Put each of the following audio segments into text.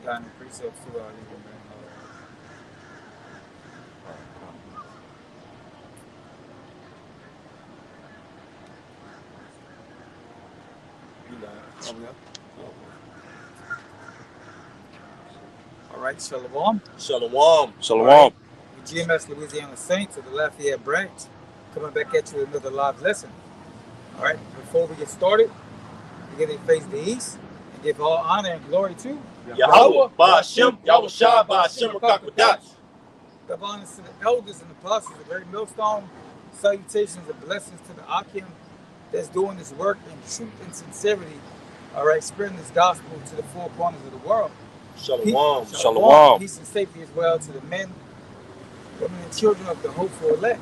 got any precepts too, you can bring You got it. Oh, yeah. all right, Shalom. Shalom. All right, Shalom. the GMS Louisiana Saints of the Lafayette branch coming back at you with another live lesson. All right, before we get started, we're going to face the east and give all honor and glory to Yahweh, Ba'ashem, Yahweh Shah, Ba'ashem, Rakakwadash. give honor to the elders and apostles of every millstone. Salutations and blessings to the Akim that's doing this work in truth and sincerity. All right, spreading this gospel to the four corners of the world. Shalom. Shalom. Peace and safety as well to the men, women, and children of the hopeful elect.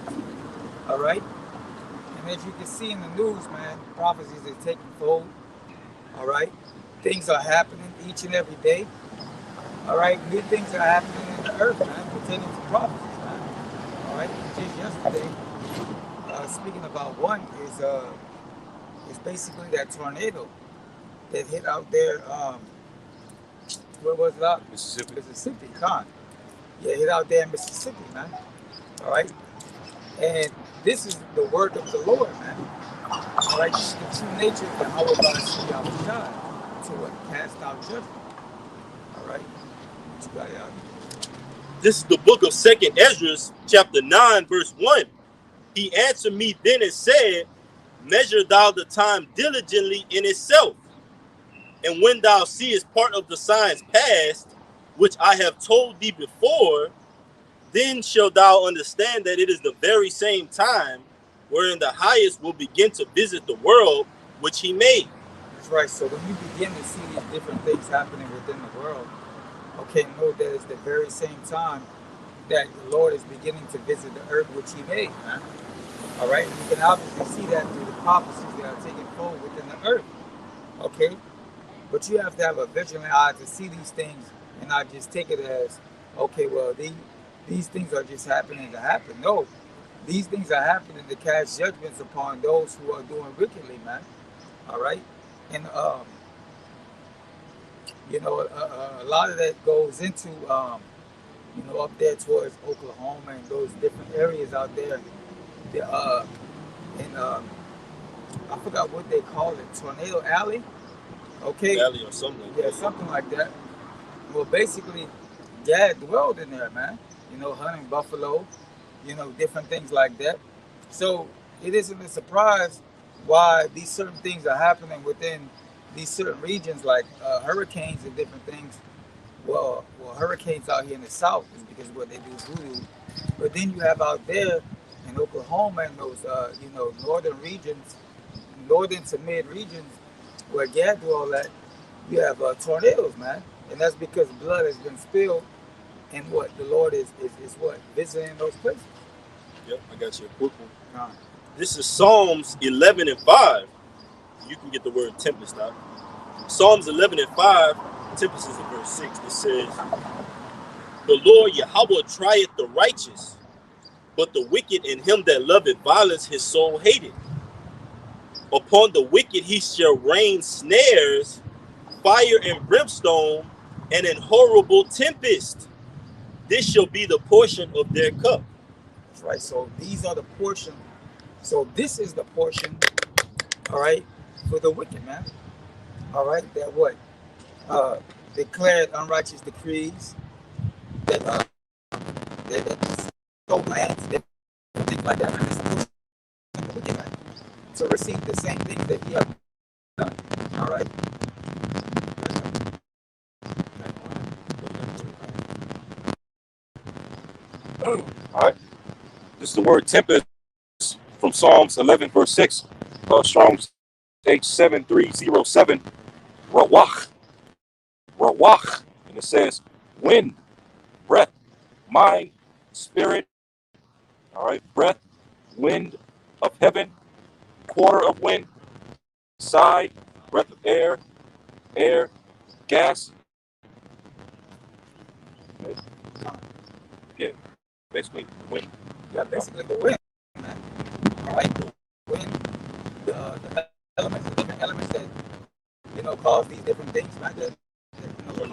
All right. And as you can see in the news, man, prophecies are taking fold. All right. Things are happening each and every day. All right. New things are happening in the earth, man, pertaining to prophecies, man. All right. Just yesterday, speaking about one is basically that tornado that hit out there. Where was it out? Mississippi. Mississippi, con. Yeah, hit out there in Mississippi, man. All right. And this is the word of the Lord, man. All right. This is the true nature of how we're going to see our shine to what? Cast out judgment. All right. What you got out here? This is the book of 2nd Ezra, chapter 9, verse 1. He answered me then and said, measure thou the time diligently in itself. And when thou seest part of the signs past, which I have told thee before, then shalt thou understand that it is the very same time wherein the highest will begin to visit the world which he made. That's right. So when you begin to see these different things happening within the world, okay, know that it's the very same time that the Lord is beginning to visit the earth which he made, man. All right. You can obviously see that through the prophecies that are taking hold within the earth. Okay. But you have to have a vigilant eye to see these things and not just take it as, okay, well, these things are just happening to happen. No, these things are happening to cast judgments upon those who are doing wickedly, man. All right. And, a lot of that goes into, up there towards Oklahoma and those different areas out there. In, I forgot what they call it, Tornado Alley. Okay. Valley or something. Yeah, something like that. Well, basically, Gad dwelled in there, man. Hunting buffalo, different things like that. So it isn't a surprise why these certain things are happening within these certain regions, like hurricanes and different things. Well, hurricanes out here in the south is because what they do voodoo. But then you have out there in Oklahoma and those, northern regions, northern to mid regions, where Gad do all that, you have tornadoes, man. And that's because blood has been spilled and what the Lord is what? Visiting those places. Yep, I got you a quick one. Uh, This is Psalms 11 and 5. You can get the word tempest out. Psalms 11 and 5, tempest is in verse 6. It says, the Lord Yahweh trieth the righteous, but the wicked and him that loveth violence his soul hated. Upon the wicked he shall rain snares, fire and brimstone, and an horrible tempest. This shall be the portion of their cup. that's right. So these are the portion. So this is the portion, all right, for the wicked, man. All right, that what? Declared unrighteous decrees, that stole lands, that things like that, man. It's the portion of the wicked, man. To receive the same things that he has done. All right. All right. This is the word tempest from Psalms 11, verse 6. Strong's H7307. Rawach. Rawach. And it says wind, breath, mind, spirit. All right. Breath, wind of heaven, quarter of wind, side, breath of air, air, gas. Yeah, basically wind. Yeah, basically the wind, man. All right, the wind, the elements, the different elements that cause these different things, man. The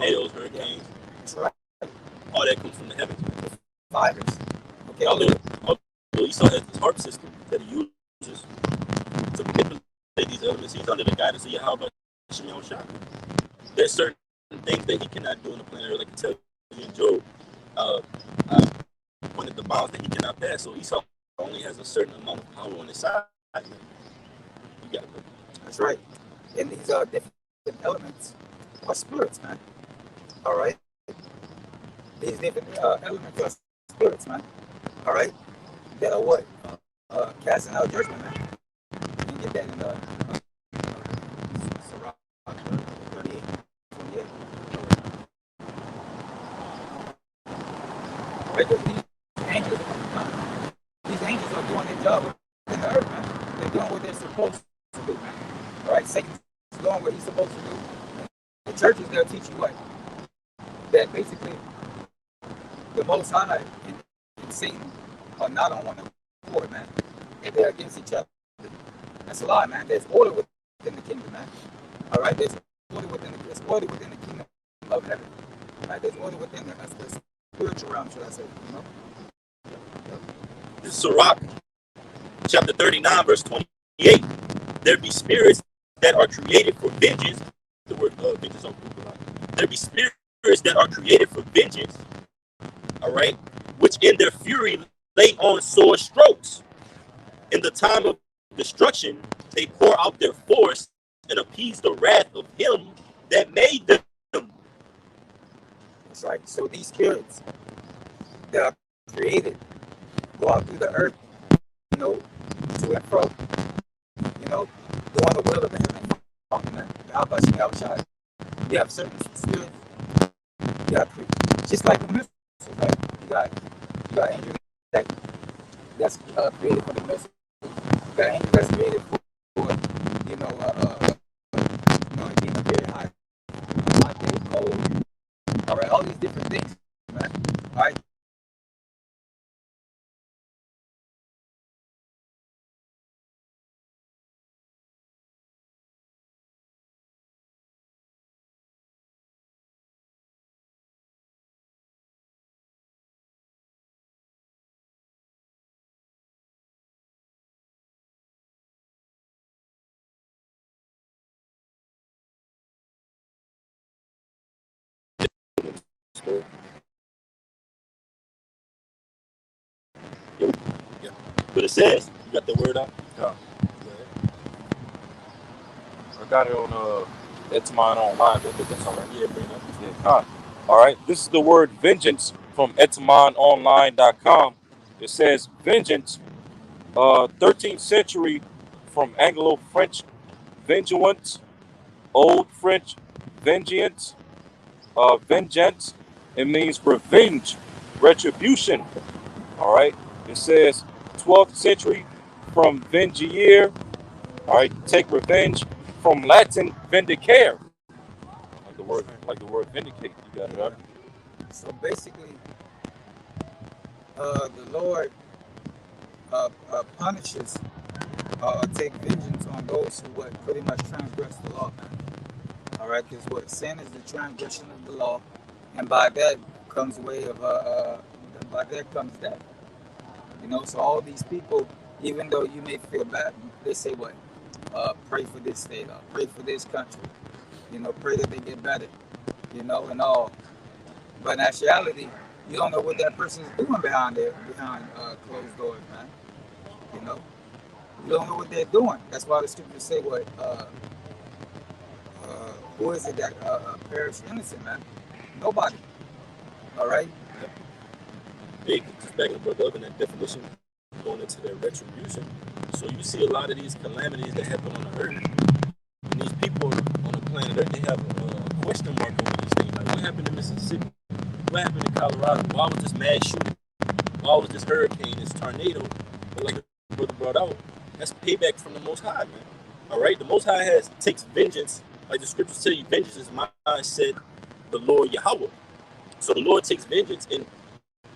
tornadoes, hurricanes. That's right. All that comes from the heavens. Fires. Okay. Although Esau has this harp system that he uses to manipulate these elements, he's under the guidance of Yahweh Shimon Shah. There's certain things that he cannot do on the planet, like I tell you in Job. I pointed the bounds that he cannot pass. So Esau only has a certain amount of power on his side. Man. You got it. That's right. And these are different elements are spirits, man. All right. These different elements are spirits, man. All right. That are what? Casting out judgment, man. You can get that in the Sirach 38, 28. Right? These angels are doing their job in the earth, man. They're doing what they're supposed to do, man. All right? Satan's doing what he's supposed to do. The churches, they'll teach you what? That basically the Most High and Satan are not on one accord, man. And they're against each other. That's a lie, man. There's order within the kingdom, man. All right? There's order within the kingdom of heaven. All right? There's order within the spiritual realm, should I say, you know? This is Sirach, chapter 39, verse 28. There be spirits that are created for vengeance. The word vengeance on Google. There be spirits that are created for vengeance. All right, which in their fury lay on sore strokes. In the time of destruction, they pour out their force and appease the wrath of him that made them. That's right. So these spirits that are created go out through the earth, you know, to and fro, you know, doing the will of the heavenly Father, outside. You have certain spirits. You got just like the missiles, right? You got angels that's created for the missiles. You got angels that's created for you know, being a very high day cold. All right, all these different things, man. All right. Yeah. But it says, you got the word out? Yeah. I got it on Etamon Online. That's all right. Yeah, bring it up. Yeah. All right. This is the word vengeance from etamononline.com. It says vengeance, 13th century from Anglo-French vengeance, Old French vengeance, vengeance. It means revenge, retribution. All right. It says 12th century from vengiere. All right. Take revenge from Latin vindicare. Like the word vindicate. You got it right. So basically, the Lord punishes, take vengeance on those who what pretty much transgress the law, man. All right, because what sin is the transgression of the law, and by that comes way of by that comes death. You know, so all these people, even though you may feel bad, they say what? Pray for this state, pray for this country. You know, pray that they get better. You know, and all. But in actuality, you don't know what that person is doing behind closed doors, man. You know, you don't know what they're doing. That's why the scriptures say what. Who is it that perished innocent, man? Nobody. All right. Big, just backing the brother up in that definition, going into their retribution. So you see a lot of these calamities that happen on the earth, and these people on the planet Earth, they have a question mark over these things. Like, what happened in Mississippi? What happened in Colorado? Why was this mass shooting? Why was this hurricane, this tornado? But like the brother brought out, that's payback from the Most High, man. All right, the Most High takes vengeance. Like the scriptures tell you, vengeance is mine, said the Lord Yahweh. So the Lord takes vengeance in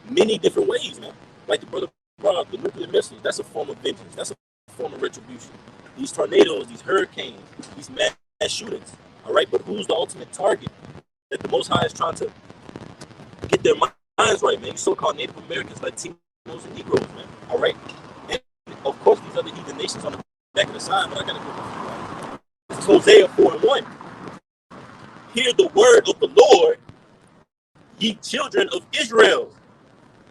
many different ways, man. Like the brother brought up, the nuclear missiles, that's a form of vengeance. That's a form of retribution. These tornadoes, these hurricanes, these mass shootings. All right, but who's the ultimate target? that the Most High is trying to get their minds right, man. You so-called Native Americans, Latinos, and Negroes, man. All right? And, of course, these other heathen nations on the back of the sign, but I got to go. This is Hosea 4:1. Hear the word of the Lord, ye children of Israel.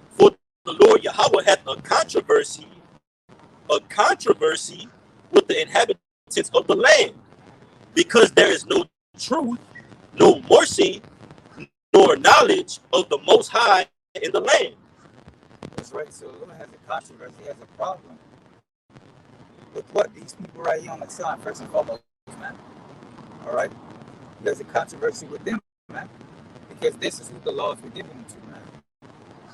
For the Lord Yahweh hath a controversy with the inhabitants of the land, because there is no truth, no mercy, nor knowledge of the Most High in the land. That's right. So the Lord has a controversy, he has a problem with what these people right here on the side, first and foremost, man. All right. There's a controversy with them, man, because this is who the laws were given to, man.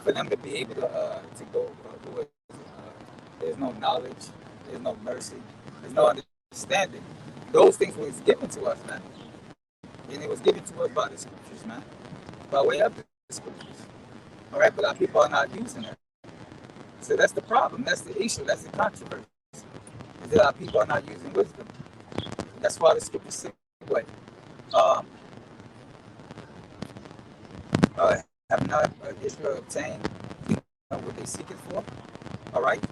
For them to be able to go, there's no knowledge, there's no mercy, there's no understanding. Those things was given to us, man. And it was given to us by the scriptures, man. By way of the scriptures. All right, but our people are not using it. So that's the problem. That's the issue. That's the controversy. Is that our people are not using wisdom. That's why the scriptures say, what? Have not Israel obtained what they seek it for? All right?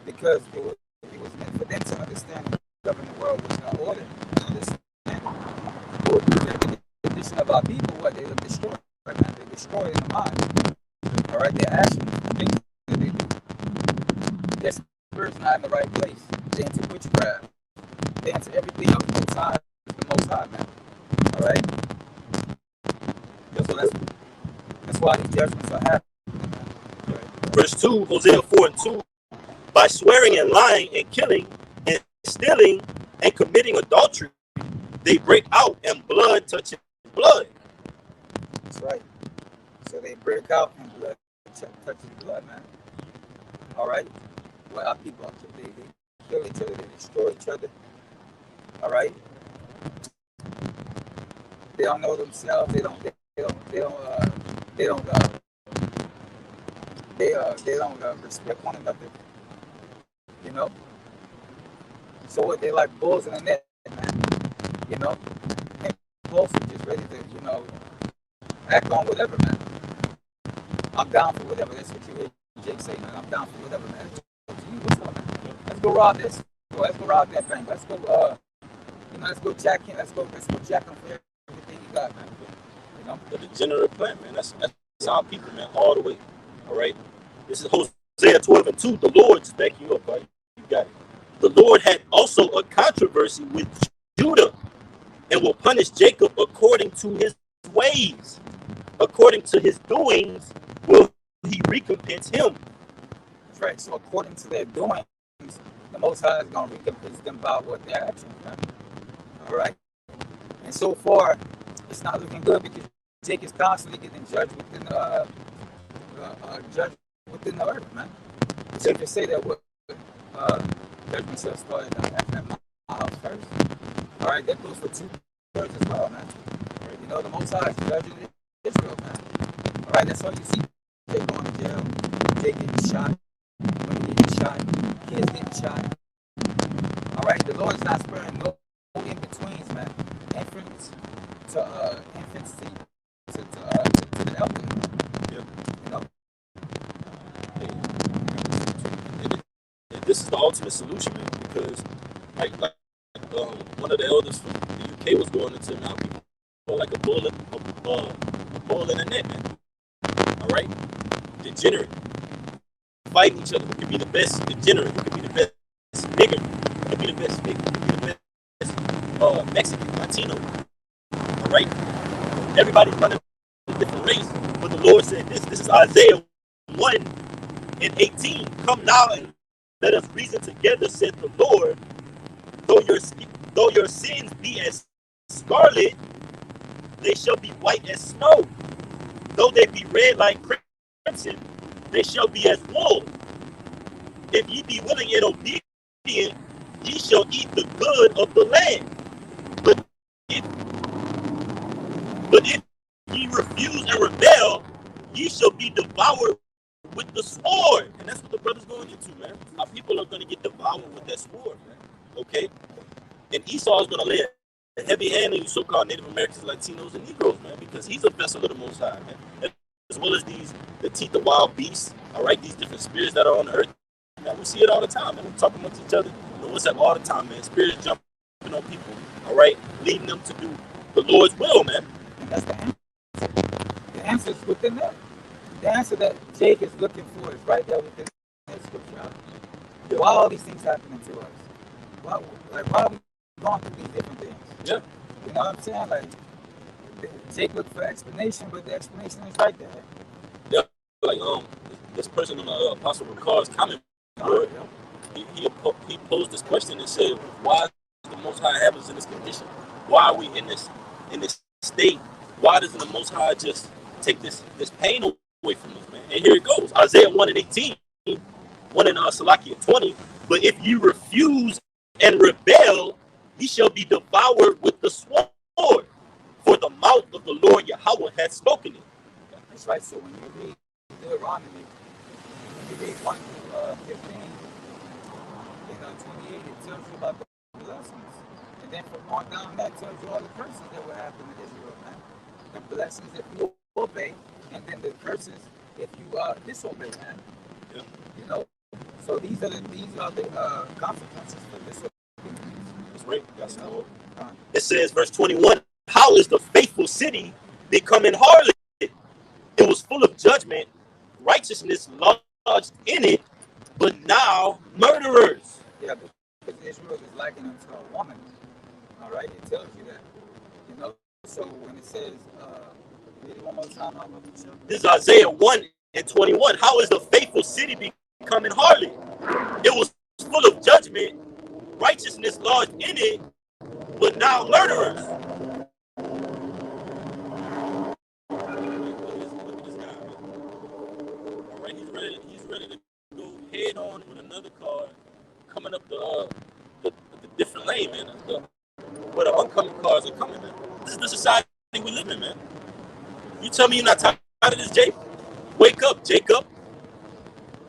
Because it was meant for them to understand and govern the world was not order. The condition of our people, what they have destroyed, right, man? They destroy in the mind. All right? Their actions, the things that they do. Their spirit's not in the right place. They into witchcraft. They into everything else outside the Most High, man. All right? So that's why these judgments are happening. Right? Verse 2, Hosea 4:2. By swearing and lying and killing and stealing and committing adultery, they break out and blood touches blood. That's right. So they break out and blood touches blood, man. All right? Well, our people, they kill each other, they destroy each other. All right? They don't know themselves. They don't respect one another. You know? So what, they like bulls in a net, man. You know? And bulls are just ready to, act on whatever, man. I'm down for whatever. That's what you hear Jake say, man. I'm down for whatever, man. What's up, man? Let's go rob this. Let's go rob that bank. Let's go, let's go jack him. Let's go jack him for everything he got, man. You know? The degenerate plant, man. That's our people, man, all the way. All right? This is Hosea 12:2. The Lord, just back you up, buddy. You got it. The Lord had also a controversy with Judah and will punish Jacob according to his ways. According to his doings will he recompense him. That's right. So according to their doings, the Most High is going to recompense them by what their actions, man. All right? And so far, it's not looking good because Jake is constantly getting judged within the earth, man. It's safe to say that what judgment shall start at my house first. All right, that goes for 2 thirds as well, man. Right? You know, the Most High is judging Israel, man. All right, that's why you see Jake going to jail, Jake getting shot, women getting shot, kids getting shot. All right, the Lord is not sparing no in betweens, man. Infants to the elderly. Yeah. You know. And this is the ultimate solution, man, because one of the elders from the UK was going into now people are like a bull in a net, man. All right? Degenerate. Fighting each other. Who can be the best degenerate? Who can be the best nigger? Who can be the best nigger? Who can be the best Mexican, Latino? All right? Everybody's running a different race. But the Lord said this is Isaiah 1:18. Come now and let us reason together, said the Lord. Though your sins be as scarlet, they shall be white as snow. Though they be red like crimson, they shall be as wool. If ye be willing and obedient, ye shall eat the good of the land. But if ye refuse and rebel, ye shall be devoured with the sword. And that's what the brother's going into, man. Our people are going to get devoured with that sword, man. Okay? And Esau is going to lay heavy hand on you so-called Native Americans, Latinos, and Negroes, man, because he's a vessel of the Most High, man. As well as the teeth of wild beasts, all right, these different spirits that are on the earth, man. We see it all the time, man. We talk amongst each other. You know, what's that all the time, man? Spirits jumping on people, all right, leading them to do the Lord's will, man. And that's the answer. The answer is within that. The answer that Jake is looking for is right there within that scripture. Why all these things happening to us? Why are we going through these different things? Yeah. You know what I'm saying? Like, Jake looked for explanation, but the explanation is right there. Yeah. Like this person on the Apostle Ricard's comment board, he posed this question and said, "Why does the Most High have us in this condition? Why are we in this state? Why doesn't the Most High just take this pain away from us, man?" And here it goes: Isaiah 1:18, 1 in Salakia 20. But if you refuse and rebel, ye shall be devoured with the sword. For the mouth of the Lord Yahweh hath spoken it. That's right. So when you read Deuteronomy, when you read 1 through 15, 28, it tells you about the blessings. And then from on down, that tells you all the curses that will happen to Israel, man. The blessings if you obey, and then the curses if you disobey, man. Yeah. You know? So these are the consequences for disobedience. That's right. That's how it says, verse 21. How is the faithful city becoming harlot? It was full of judgment, righteousness lodged in it, but now murderers. Yeah, because Israel is likened unto a woman. All right, it tells you that. You know, so when it says, read it one more time, this is Isaiah 1:21. How is the faithful city becoming harlot? It was full of judgment, righteousness lodged in it, but now murderers. He's ready to go head on with another car coming up the different lane, man. Where the oncoming cars are coming, man. This is the society we live in, man. You tell me you're not tired of this, Jake? Wake up, Jacob.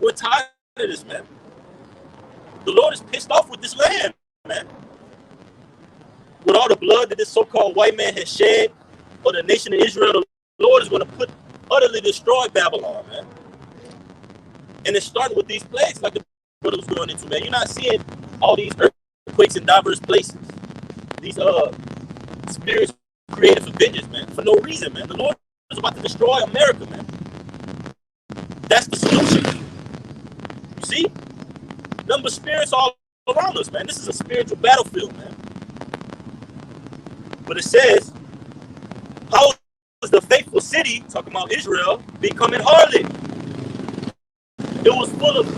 We're tired of this, man. The Lord is pissed off with this land, man. With all the blood that this so-called white man has shed for the nation of Israel, the Lord is going to utterly destroy Babylon, man. And it's starting with these plagues, like the brother was going into, man. You're not seeing all these earthquakes in diverse places. These spirits created for vengeance, man, for no reason, man. The Lord is about to destroy America, man. That's the solution. You see? Number spirits all around us, man. This is a spiritual battlefield, man. But it says, how is the faithful city, talking about Israel, becoming harlot? It was full of, you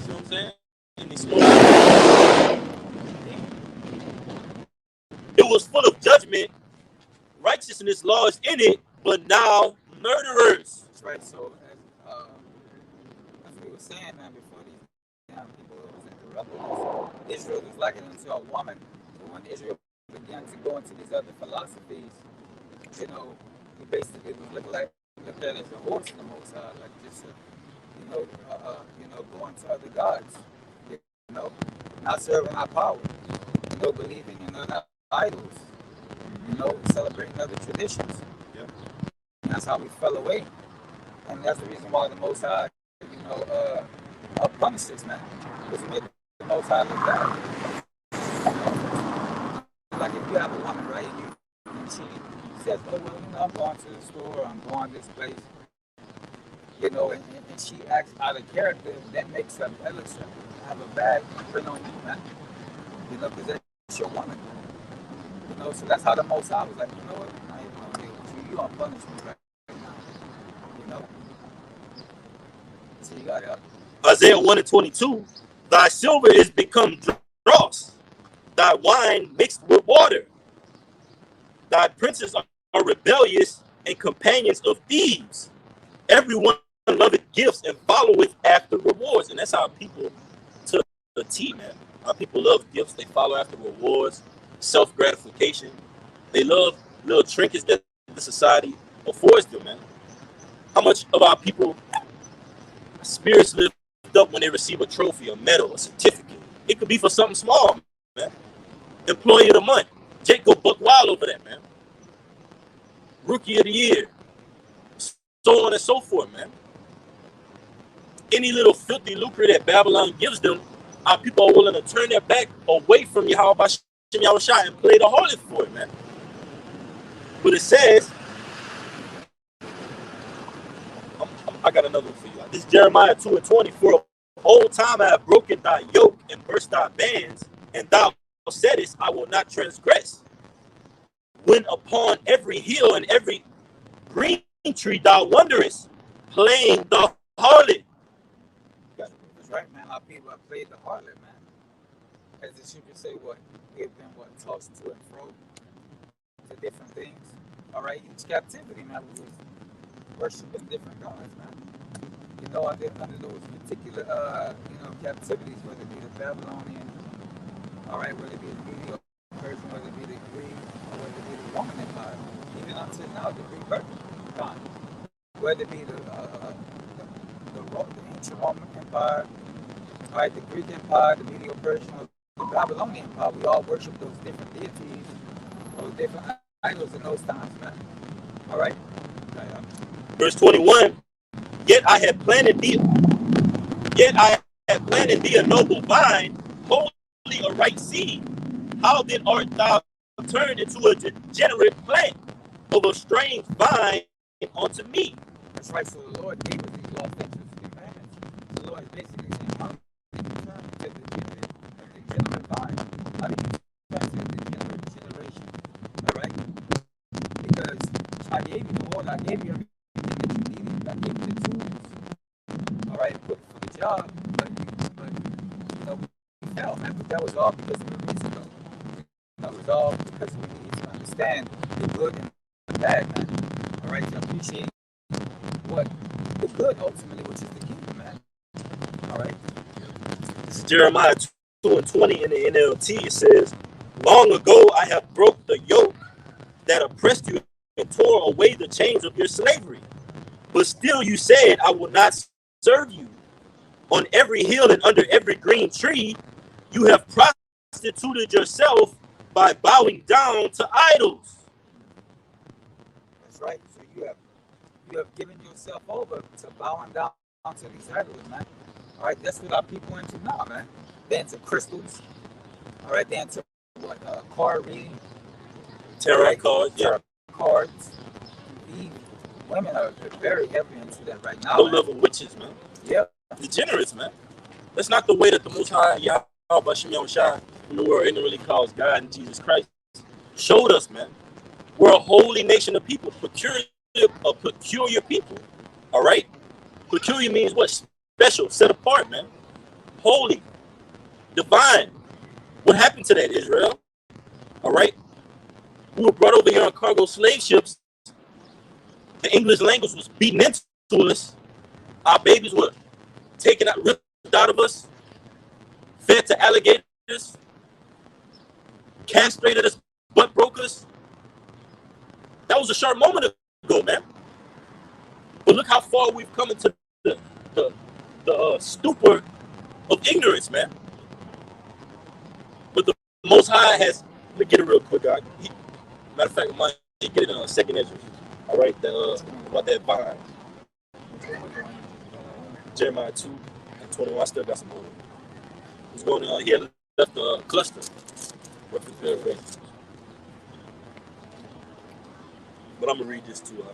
see what I'm saying? It was full of judgment, righteousness lodged in it, but now murderers. That's right. So as we were saying, man, before these people was interrupting us, Israel was likened unto a woman. So when Israel began to go into these other philosophies, you know, he basically was looked at as a horse in the Most High, like just going to other gods, you know, not serving our power, you know, believing in other idols, you know, celebrating other traditions. Yeah. And that's how we fell away, and that's the reason why the Most High, you know, punished us, man, because we made the Most High look bad. Like if you have a woman, right, and she says, "Oh well, you know, I'm going to the store, I'm going to this place." You know, and she acts out of character, that makes her have a bad print on you, man. You know, because that's your woman. You know, so that's how the Most High was like, you know what? I ain't gonna deal with you. You gonna punish me right now. You know? So you got it. Isaiah 1:22. Thy silver is become dross, thy wine mixed with water. Thy princes are rebellious and companions of thieves. Everyone loveth gifts and followeth after rewards. And that's how people took the T, man. How people love gifts. They follow after rewards, self-gratification. They love little trinkets that the society affords them, man. How much of our people spirits lift up when they receive a trophy, a medal, a certificate? It could be for something small, man. Employee of the month. Jake go buck wild over that, man. Rookie of the year. So on and so forth, man. Any little filthy lucre that Babylon gives them, our people are willing to turn their back away from Yahweh Hashem Yahushua and play the harlot for it, man. But it says, I got another one for you. This is Jeremiah 2:20. For of old time I have broken thy yoke and burst thy bands, and thou saidest, I will not transgress. When upon every hill and every green tree thou wanderest, playing the harlot. That's right, man. Our people have played the harlot, man. As the scripture say, what? They've been what? Tossed to and fro to different things. All right, each captivity, man, we was worshiping different gods, man. You know, under those particular, captivities, whether it be the Babylonian, all right, whether it be the Medio Persian, whether it be the Greek, or whether it be the Roman Empire, even until now, the Greek gone. Whether it be the ancient Roman Empire, all right, the Greek Empire, the Medio Persian, or the Babylonian Empire, we all worship those different deities, those different idols in those times, man. All right. Verse 21. Yet I had planted thee a noble vine, wholly a right seed. How then art thou turned into a degenerate plant of a strange vine unto me? That's right. So the Lord gave us these law, statutes, and commandments. The Lord is basically saying, how do you turn to the degenerate vine? How do you turn to the degenerate generation? All right? Because I gave you the Lord, I gave you everything that you needed. I gave you the tools, all right, for the job. But we fell, man. But that was all because of the reason, though. That was all because we need to understand the good and the bad, man. All right, to appreciate what the good ultimately, which is the kingdom, man. All right. This is Jeremiah 2:20 in the NLT. It says, long ago I have broke the yoke that oppressed you and tore away the chains of your slavery. But still you said, I will not serve you. On every hill and under every green tree, you have prostituted yourself by bowing down to idols. That's right. So you have given yourself over to bowing down to these idols, man. All right, that's what our people into now, man. They're into crystals. All right, they're into what? Card reading. Tarot cards, yeah. Cards. Women are very heavy into that right now. Low level witches, man. Yeah. Degenerates, man. That's not the way that the Most High Yahweh Hashem Yahushua in the world ignorantly calls God and Jesus Christ showed us, man. We're a holy nation of people, peculiar people. All right? Peculiar means what? Special, set apart, man. Holy, divine. What happened to that, Israel? All right? We were brought over here on cargo slave ships. The English language was beaten into us. Our babies were taken out, ripped out of us, fed to alligators, castrated us, butt brokers. That was a short moment ago, man. But look how far we've come into the stupor of ignorance, man. But the Most High has, let me get it real quick, God. Matter of fact, I might get it on a second entry. All right, about that vine. Jeremiah 2:21. I still got some more. What's going on here? Left the cluster. But I'm gonna read this too.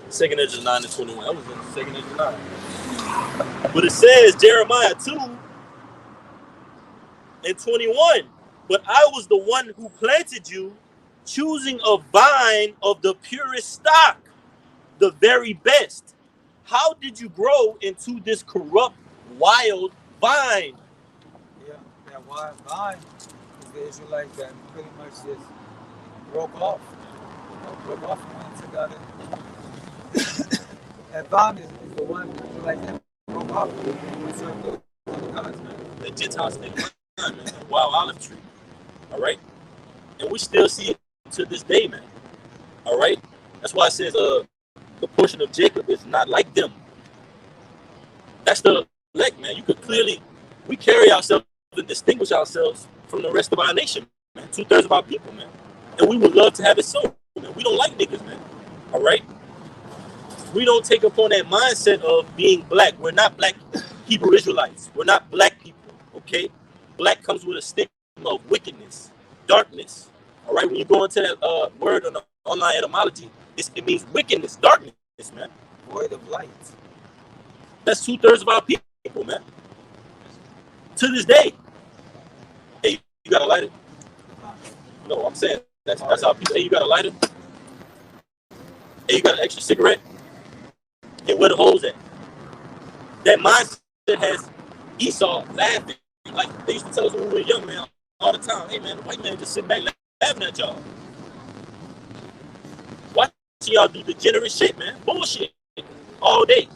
Second Ezra 9:21. That was in Second Ezra 9. But it says Jeremiah 2:21. But I was the one who planted you, choosing a vine of the purest stock, the very best. How did you grow into this corrupt, wild vine? Yeah, that wild vine is the Israelites that pretty much just broke off. Broke off and went into the other. That vine is the one Israelites that broke off and served the other gods, man. The Gentiles take vine, man. A wild olive tree. All right? And we still see it to this day, man. All right? That's why it says the portion of Jacob is not like them. That's the elect, man. You could clearly, we carry ourselves and distinguish ourselves from the rest of our nation, man. 2/3 of our people, man. And we would love to have it so, man. We don't like niggas, man. All right? We don't take upon that mindset of being black. We're not black Hebrew Israelites. We're not black people, okay? Black comes with a stigma of wickedness, darkness. All right? When you go into that word on the online etymology, it means wickedness, darkness, man. Void of light. That's 2/3 of our people, man. To this day. Hey, you got a lighter? No, I'm saying that's our people. Hey, you got a lighter? Hey, you got an extra cigarette? Hey, where the holes at? That mindset has Esau laughing. Like they used to tell us when we were young, man, all the time. Hey, man, the white man just sitting back laughing at y'all. Watching y'all do degenerate shit, man. Bullshit. All day.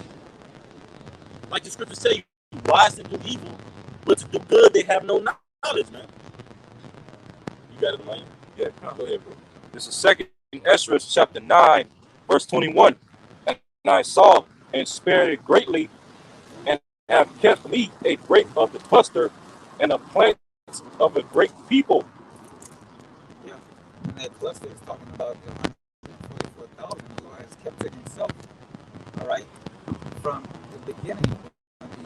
Like the scriptures tell you, wise to do evil, but to do good, they have no knowledge, man. You got it, man? Yeah, go ahead, bro. This is 2nd Ezra chapter 9, verse 21. And I saw and spared it greatly, and have kept me a break of the cluster, and a plant of a great people. Yeah. And that cluster is talking about the 144,000 the Lord has kept it himself. All right. From the beginning when he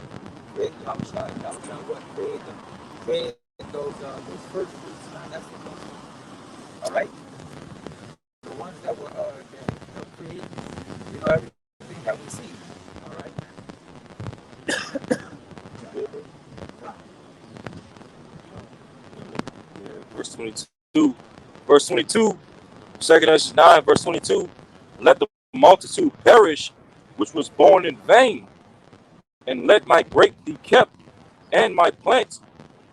created outside what created those first fruits, man. That's the cluster. All right. The ones that were that create, everything that we see. All right. Verse 22. Verse 22. 2nd Ezra 9, verse 22. Let the multitude perish, which was born in vain, and let my grape be kept, and my plants,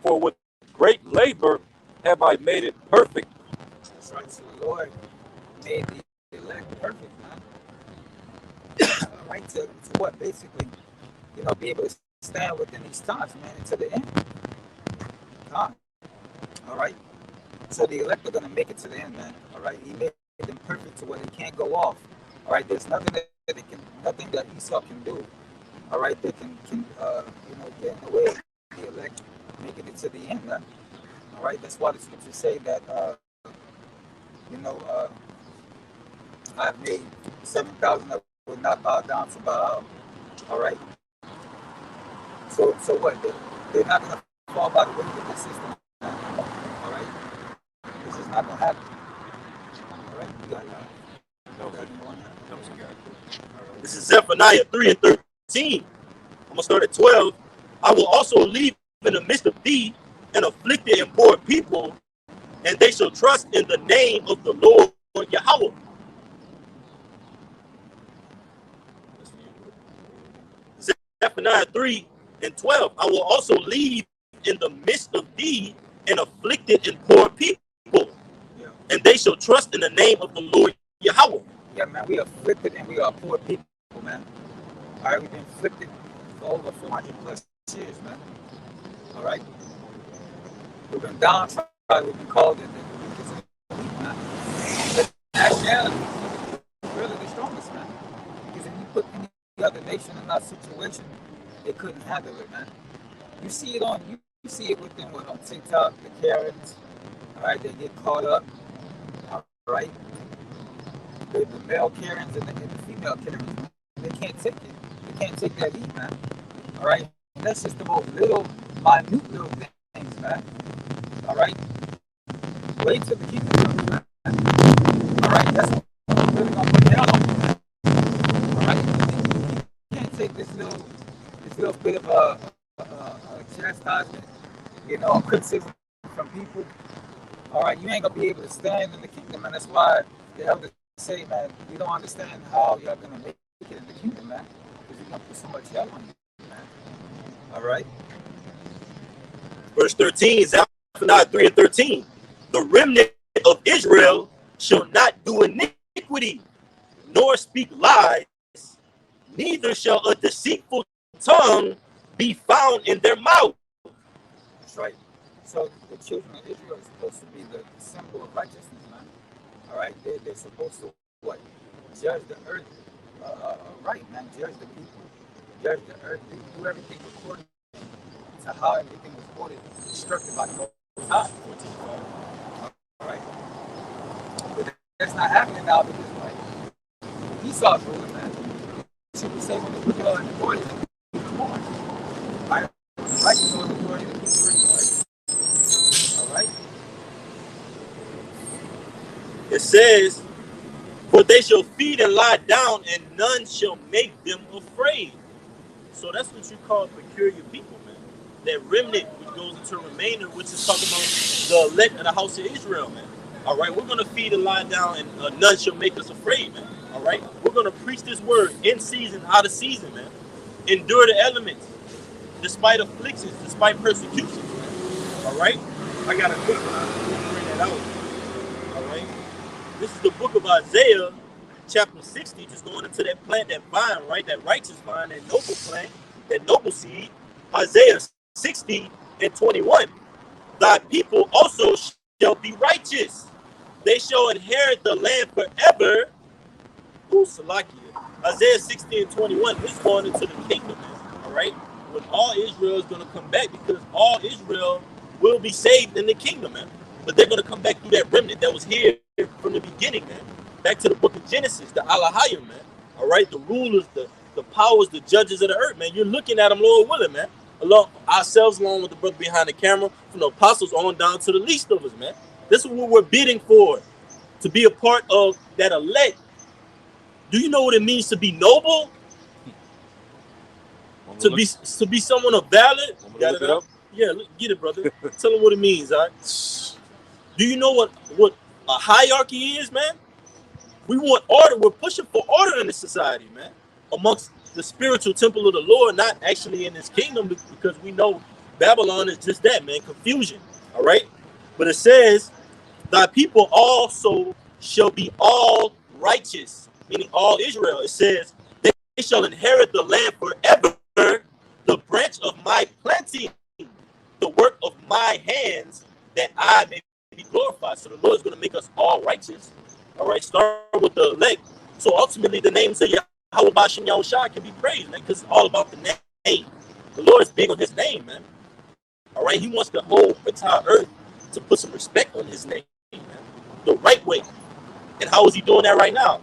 for with great labor have I made it perfect. That's right. So the Lord made the elect perfect, man. All right. To what? Basically, be able to stand within these times, man, until the end. Time. All right. So the elect are going to make it to the end, man. All right. He made them perfect to where they can't go off. All right. There's nothing that they can, nothing that Esau can do. All right. That can get in the way of the elect making it to the end, man. All right. That's why the scriptures say that, you know, uh, I've made 7,000 that would not bow down to Baal. All right. So what? They're not going to fall by the way of the system. All right. This is not going to happen. All right. You got This is Zephaniah 3 and 13. I'm going to start at 12. I will also leave in the midst of thee an afflicted and poor people, and they shall trust in the name of the Lord Yahweh. Zephaniah 3 and 12. I will also leave in the midst of thee an afflicted and poor people, and they shall trust in the name of the Lord Yahweh. Yeah, man, we are afflicted and we are poor people, man. All right, we've been afflicted for over 400 plus years, man. All right, we've been downtrodden. We've been called the weakest of the weak, man. But nationality is really the strongest, man. Because if you put any other nation in that situation, they couldn't handle it, man. You see it with them on TikTok, the Karens. All right, they get caught up. All right, the male Karens and the female Karens, they can't take it. They can't take that heat, man. All right, and that's just the most minute little things, man. All right, wait till the kingdom comes, man. All right, that's what we're really gonna put down on you, man. All right, you can't take this little bit of a chastisement, criticism from people. All right, you ain't gonna be able to stand in the kingdom, and that's why the elders say, man, you don't understand how you're gonna make it in the kingdom, man, because you're gonna put so much hell on you, man. All right. Verse 13, Zephaniah 3 and 13. The remnant of Israel shall not do iniquity, nor speak lies, neither shall a deceitful tongue be found in their mouth. That's right. So the children of Israel are supposed to be the symbol of righteousness, man. All right, they're supposed to what? Judge the earth, right, man. Judge the people. judge the earth, do everything according to how everything was ordered, instructed by the Most High. 14:5. All right, but that's not happening now because like Esau's ruling, man. Should we say when the wicked are in authority, even more? Right? Righteous are in authority, the people are in authority. All right. It says, "For they shall feed and lie down, and none shall make them afraid." So that's what you call peculiar people, man. That remnant, which goes into remainder, which is talking about the elect of the house of Israel, man. All right, we're gonna feed and lie down, and none shall make us afraid, man. All right, we're gonna preach this word in season, out of season, man. Endure the elements, despite afflictions, despite persecutions, man. All right, I got a quick one. I'll bring that out. All right, this is the book of Isaiah, chapter 60, just going into that plant, that vine, right? That righteous vine, that noble plant, that noble seed. Isaiah 60 and 21. Thy people also shall be righteous. They shall inherit the land forever. Ooh, Salakia. Isaiah 60 and 21 is going into the kingdom, all right? When all Israel is going to come back, because all Israel will be saved in the kingdom, man. But they're going to come back through that remnant that was here from the beginning, man. Back to the book of Genesis, the Alahayim, man. All right, the rulers, the powers, the judges of the earth, man. You're looking at them, Lord willing, man. Along ourselves, along with the brother behind the camera, from the apostles on down to the least of us, man. This is what we're bidding for, to be a part of that elect. Do you know what it means to be noble? To be someone of valor? Got it up? Yeah, get it, brother. Tell them what it means, all right? Do you know what a hierarchy is, man? We want order. We're pushing for order in this society, man. Amongst the spiritual temple of the Lord, not actually in his kingdom, because we know Babylon is just that, man, confusion. All right? But it says, thy people also shall be all righteous, meaning all Israel. It says, they shall inherit the land forever, the branch of my planting, the work of my hands, that I may be glorified. So the Lord is going to make us all righteous. All right, start with the elect. So ultimately, the names of Yahweh Bashem Yahushua can be praised, man, because it's all about the name. The Lord is big on his name, man. All right, he wants the whole entire earth to put some respect on his name, man, the right way. And how is he doing that right now?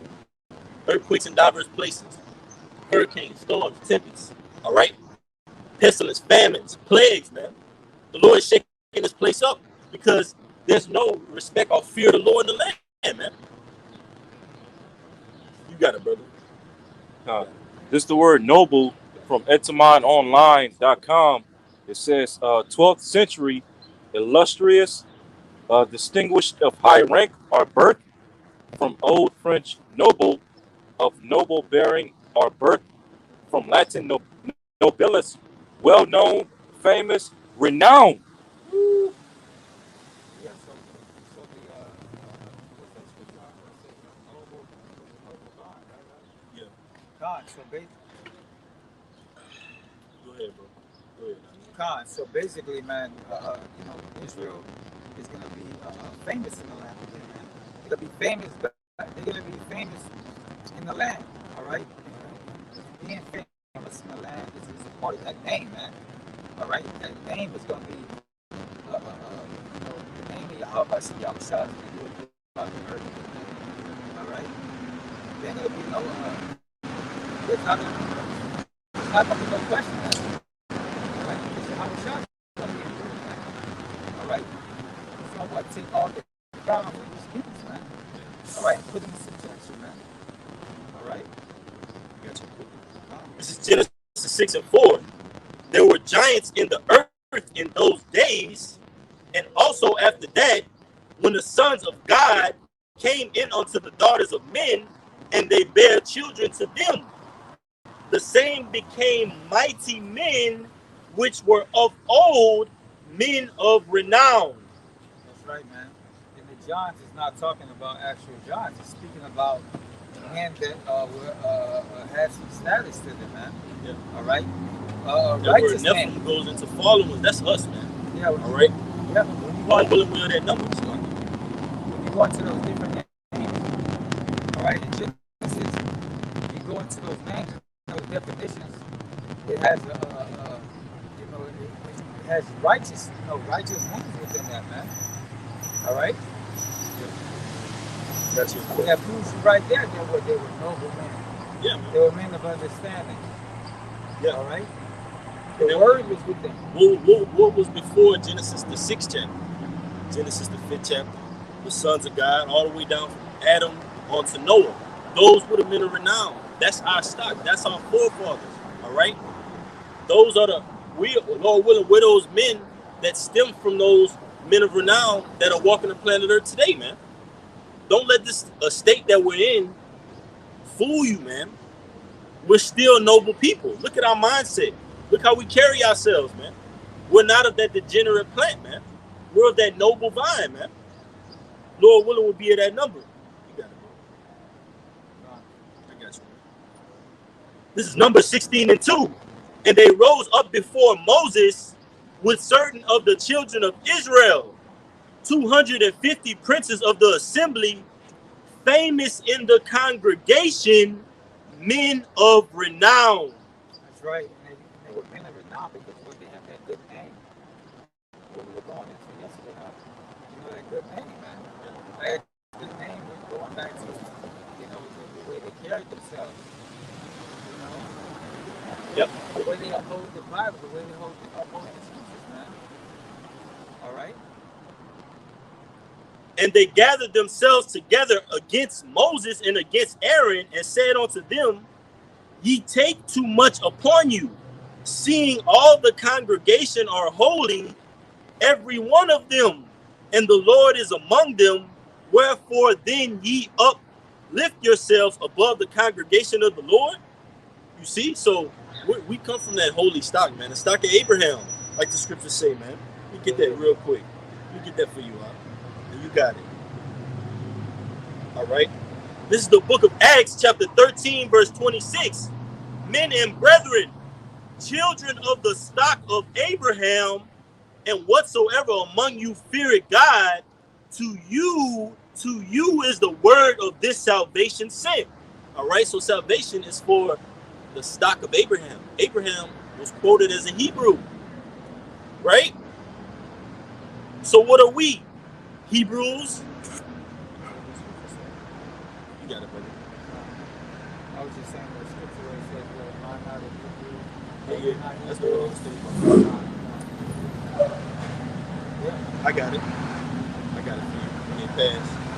Earthquakes in diverse places, hurricanes, storms, tempests. All right, pestilence, famines, plagues, man. The Lord is shaking this place up because there's no respect or fear of the Lord in the land, man. You got it, brother. This is the word noble from etamononline.com. It says 12th century, illustrious, distinguished of high rank or birth, from Old French noble, of noble bearing or birth, from Latin nobilis, well known, famous, renowned. Yeah, so what's that scripture I want to say? Noble God, right? Yeah. God, so basically, Go ahead, bro. Go ahead. God, so basically, man, Israel is gonna be famous in the land again, man. They're gonna be famous, but they're gonna be famous in the land, all right? Being famous in the land is a part of that name, man. All right, that name is gonna be, the name of Yahweh Yahushua is gonna be about the earth, all right? Then there'll be no, there's not gonna be no question, man. All right, because Yahushua is gonna be improved, man. All right, so what? Take all the ground from these kings, man. All right, put them in subjection, man. All right. Gotcha. This is Genesis 6 and 4. There were giants in the earth in those days, and also after that, when the sons of God came in unto the daughters of men, and they bare children to them. The same became mighty men, which were of old, men of renown. That's right, man. And the giants is not talking about actual giants. It's speaking about men that had some status to them, man. Yeah. All right. That word Righteous Nephilim men. goes into followers. That's us, man. Yeah. All right. Yeah. When you All go, willing, we are that number. when you go into those different names, all right, in Genesis, you go into those names, those definitions. It has it has righteous, righteous ones within that, man. All right. That's it. So that proves you right there. They were noble men. Yeah, man. They were men of understanding. Yeah. All right. And The then word was with them. what was before Genesis the 6th chapter? Genesis the 5th chapter. The sons of God, all the way down from Adam on to Noah. Those would have been of renown. That's our stock. That's our forefathers. All right. Those are Lord willing, we're those men that stem from those men of renown that are walking the planet Earth today, man. Don't let this state that we're in fool you, man. We're still noble people. Look at our mindset. Look how we carry ourselves, man. We're not of that degenerate plant, man. We're of that noble vine, man. Lord willing will be at that number. You got it, bro. I got you, man. This is number 16 and 2. And they rose up before Moses with certain of the children of Israel, 250 princes of the assembly, famous in the congregation, men of renown. That's right. And they were men of renown because they have that good name. What we were going into yesterday, that good name, man. That good name was going back to, the way they carried themselves. You know, Yep. the way they uphold the Bible, the way they uphold the scriptures, man. All right. And they gathered themselves together against Moses and against Aaron, and said unto them, Ye take too much upon you, seeing all the congregation are holy, every one of them, and the Lord is among them. Wherefore then ye uplift yourselves above the congregation of the Lord. You see, so we come from that holy stock, man. The stock of Abraham, like the scriptures say, man. You get that real quick. You get that for you, huh? And you got it. All right. This is the book of Acts, chapter 13, verse 26. Men and brethren, children of the stock of Abraham, and whatsoever among you feareth God, to you is the word of this salvation sent. All right, so salvation is for the stock of Abraham. Abraham was quoted as a Hebrew, right? So what are we? Hebrews? You got it, buddy. I was just saying the scripture where it says, "I'm not a Hebrew." Yeah, that's what I was thinking. Yeah. I got it. I got it for you. When it pass.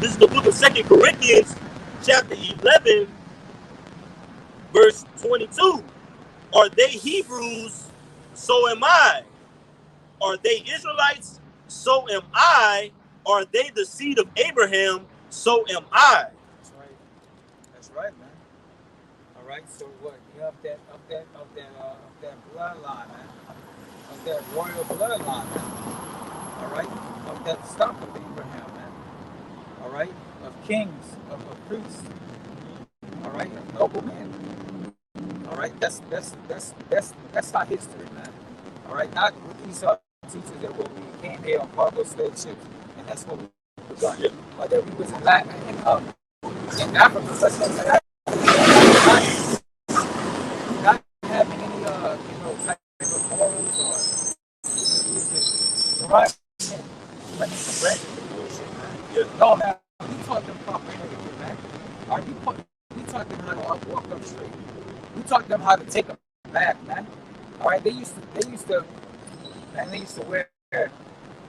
This is the book of 2 Corinthians, chapter 11, verse 22. Are they Hebrews? So am I. Are they Israelites? So am I. Are they the seed of Abraham? So am I. That's right. That's right, man. All right. So what? You have that bloodline, man. Of that royal bloodline, man. All right. Of that stock of Abraham, man. All right. Of kings, of priests. All right. Of noble men. All right. That's our history, man. All right. Not with these teachers that we came here on cargo slave ships, and that's what we were done. Or that we was in Latin in Africa, such as that. Not having any type of morals or right. No, man. We taught them proper etiquette, man. We taught them how to walk up straight. We taught them how to take a bath, man. All right. They used to wear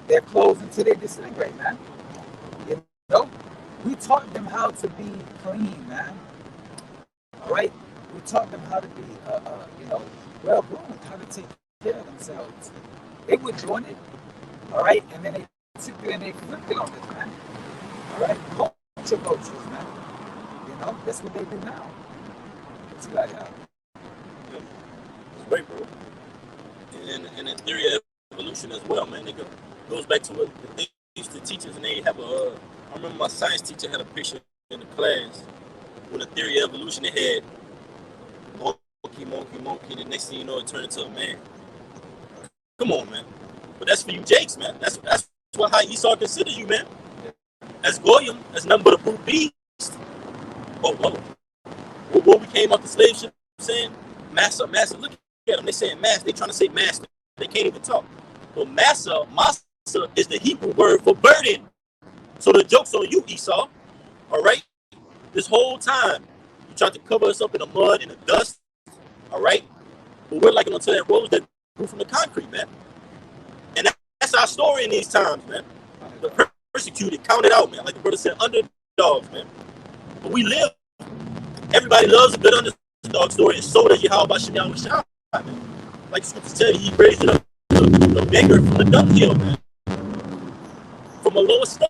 their clothes until they disintegrate, man. You know, we taught them how to be clean, man. All right, we taught them how to be, well groomed, how to take care of themselves. They were doing it, all right, and then they took it and they flipped it on us, man. All right, culture vultures, man. That's what they do now. It's like, It's great, bro. And in theory of evolution as well, man. It goes back to what they used to teach us, and they have I remember my science teacher had a picture in the class with a theory of evolution. They had all monkey, and the next thing you know, it turned into a man. Come on, man. But that's for you Jakes, man. That's what how Esau considers you, man. As Goyim, that's nothing but a brute beast. Oh, what we came off the slave ship saying? Master, look at them. They saying master. They trying to say master. They can't even talk. But massa is the Hebrew word for burden. So the joke's on you, Esau. All right? This whole time, you tried to cover us up in the mud and the dust. All right? But we're like onto that rose that grew from the concrete, man. And that's our story in these times, man. The persecuted, counted out, man. Like the brother said, underdogs, man. But we live. Everybody loves a good underdog story, and so does Yahweh Shem Shah, man. Like the scriptures tell you, he raised up the beggar from the dunghill, man. From a lower state.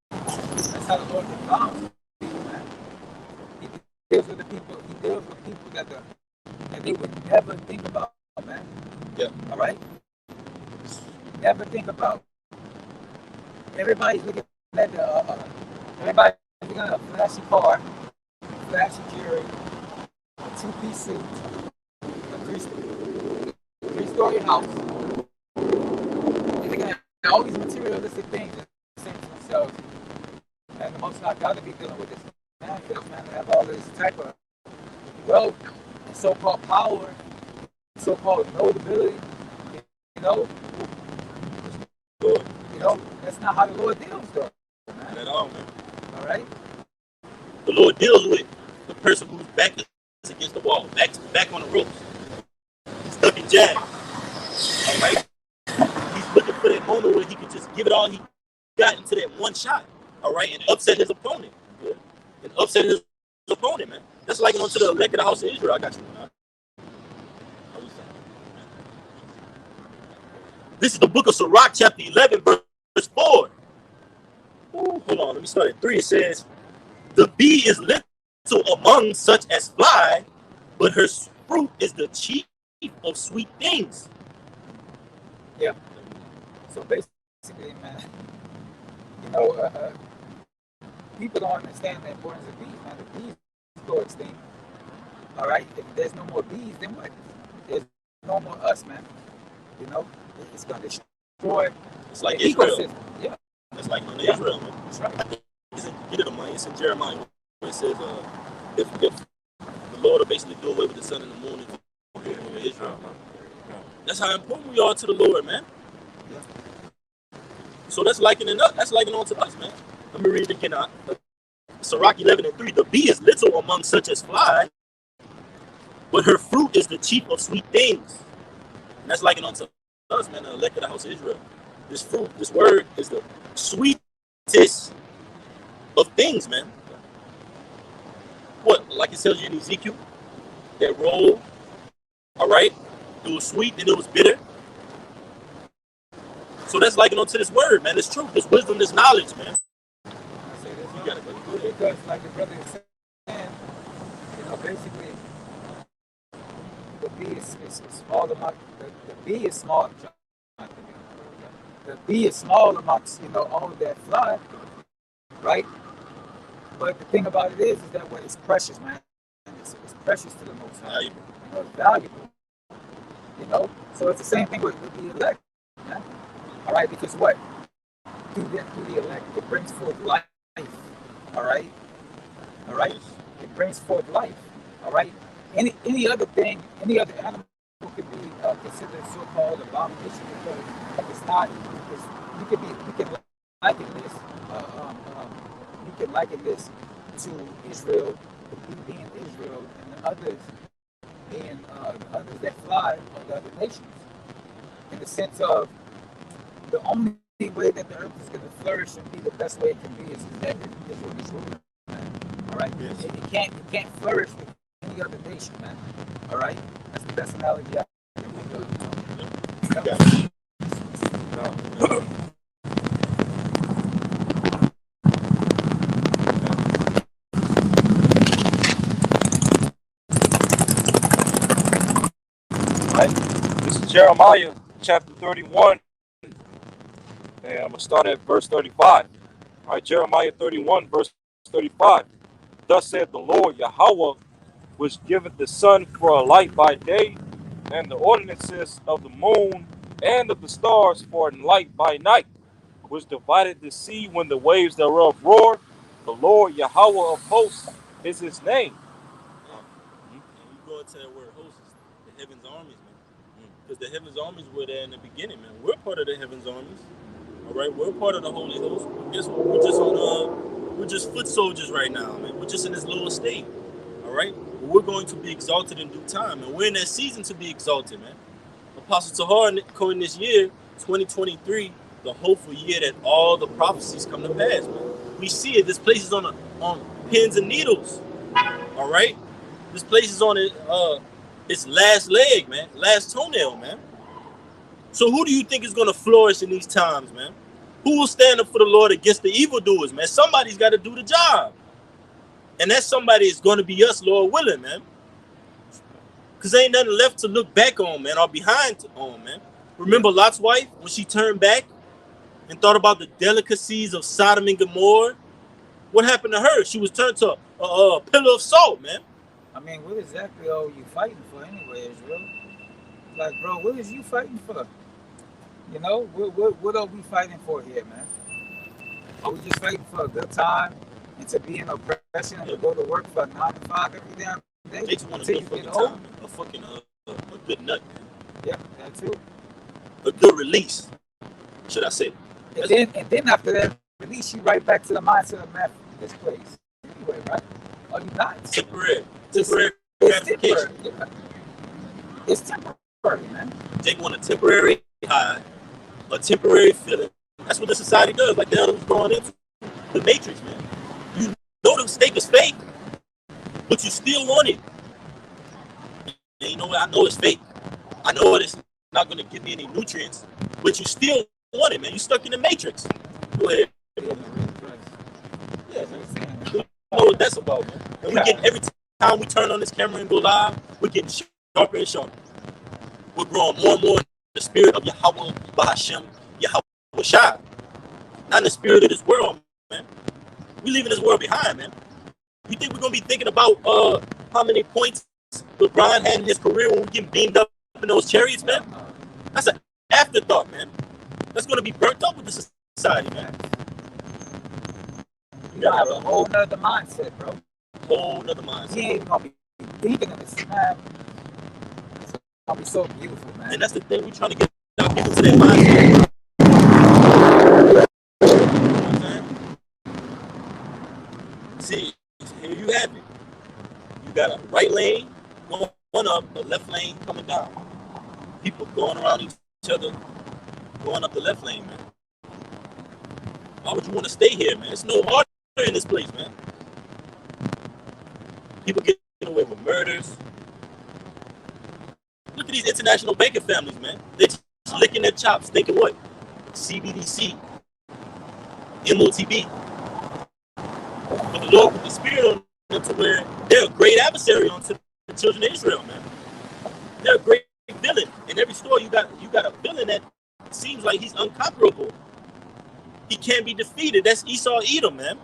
That's how the Lord defines people, man. He deals with the people. He deals with people that they would never think about, man. Yeah. All right. Never think about. Everybody's looking at everybody's looking at a flashy car, flashy jewelry, a two-piece suit, a three-story house. They're looking at all these materialistic things and saying to themselves, and the most not got to be dealing with this man, to have all this type of wealth, and so-called power, so-called notability, you know. That's not how the Lord deals, though. Not at all, man. All right. The Lord deals with the person whose back is against the wall, back on the ropes, stuck in jam. All right. He's looking for that moment where he can just give it all he got into that one shot. All right, and upset his opponent. Good. And upset his opponent, man. That's like onto the elect of the house of Israel. I got you, man. This is the book of Sirach, chapter 11, verse 4. Ooh, hold on, let me start at 3. It says, the bee is little among such as fly, but her fruit is the chief of sweet things. Yeah. So basically, man, people don't understand the importance of bees, man. The bees go extinct. All right? If there's no more bees, then what? There's no more us, man. It's going to destroy it's like the Israel. ecosystem. Yeah. It's like Israel, man. That's right. It's in Jeremiah. It says, if the Lord will basically do away with the sun and the moon in Israel. That's how important we are to the Lord, man. Yeah. So that's likening up. That's likening on to us, man. Let me read it again. Sirach 11:3. The bee is little among such as fly, but her fruit is the chief of sweet things. And that's likening on to us, man. The elect of the house of Israel. This fruit, this word is the sweetest of things, man. What? Like it tells you in Ezekiel, that roll, all right? It was sweet, then it was bitter. So that's like onto this word, man. It's truth, this wisdom, this knowledge, man. I say this, you gotta go because, like the brother is saying, basically, the bee is small amongst the bee is small. The bee is small amongst all of that fly, right? But the thing about it is that what it's precious, man. It's precious to the Most High. It's valuable. So it's the same thing with the elect, man. All right, because what? Through the elect, it brings forth life. All right. It brings forth life. All right. Any other thing, any other animal could be considered so-called abomination because it's not. We can liken this. We can liken this to Israel, being Israel, and the others being the others that fly on the other nations. In the sense of the only way that the earth is going to flourish and be the best way it can be is that Israel is ruling. All right. Yes. It can't flourish with any other nation, man. All right. That's the best analogy I can think of. Yeah. This is Jeremiah chapter 31. And I'm going to start at verse 35. All right, Jeremiah 31, verse 35. Thus saith the Lord Yahweh, which giveth the sun for a light by day, and the ordinances of the moon and of the stars for a light by night, which divided the sea when the waves thereof roar. The Lord Yahweh of hosts is his name. Yeah. And you go into that word hosts, the heavens armies, man. Because the heavens armies were there in the beginning, man. We're part of the heavens armies. All right, we're part of the holy host. Guess what? We're just foot soldiers right now, man. We're just in this lower state. All right, but we're going to be exalted in due time, and we're in that season to be exalted, man. Apostle Tahar calling this year, 2023, the hopeful year that all the prophecies come to pass, man. We see it. This place is on pins and needles. All right, this place is on its last leg, man, last toenail, man. So who do you think is going to flourish in these times, man? Who will stand up for the Lord against the evildoers, man? Somebody's got to do the job. And that somebody is going to be us, Lord willing, man. Because ain't nothing left to look back on, man, or behind on, man. Remember Lot's wife, when she turned back and thought about the delicacies of Sodom and Gomorrah? What happened to her? She was turned to a pillar of salt, man. I mean, what exactly are you fighting for anyway, Israel? Like, bro, what is you fighting for? You know, what are we fighting for here, man? Are we just fighting for a good time and to be in oppression and to go to work for 9 to 5 every damn day They just want a until good you get fucking old? time, man. A fucking a good nut, man. Yeah, that too. A good release, should I say. And then after that release, you right back to the mindset of man, this place. Anyway, right? Are you not? Temporary It's gratification. temporary. Yeah. It's temporary, man. They want a temporary high, a temporary feeling. That's what the society does, like the other was going into the matrix, man. You know the steak is fake, but you still want it. And you know what? I know it's fake. I know it's not going to give me any nutrients, but you still want it, man. You stuck in the matrix. Go ahead. Yeah, man. You know what that's about, man. And we get every time we turn on this camera and go live, we're getting sharper and sharper. We're growing more and more in the spirit of Yahweh Bahashem, Yahweh Shai. Not in the spirit of this world, man. We leaving this world behind, man. You think we're gonna be thinking about how many points LeBron had in his career when we getting beamed up in those chariots, man? That's an afterthought, man. That's gonna be burnt up with the society, man. You gotta have a whole nother mindset, bro. Whole nother mindset. He ain't gonna be thinking of this, man. It's gonna be so beautiful, man. And that's the thing, we're trying to get our people to that mindset. You know what I'm saying? See, here you have it. You got a right lane going up, a left lane coming down. People going around each other, going up the left lane, man. Why would you want to stay here, man? There's no order in this place, man. People getting away with murders. Look at these international banking families, man. They're just licking their chops, thinking what? CBDC, MOTB. But the Lord put the spirit on them to where they're a great adversary unto the children of Israel, man. They're a great villain. In every store, you got a villain that seems like he's unconquerable. He can't be defeated. That's Esau Edom, man.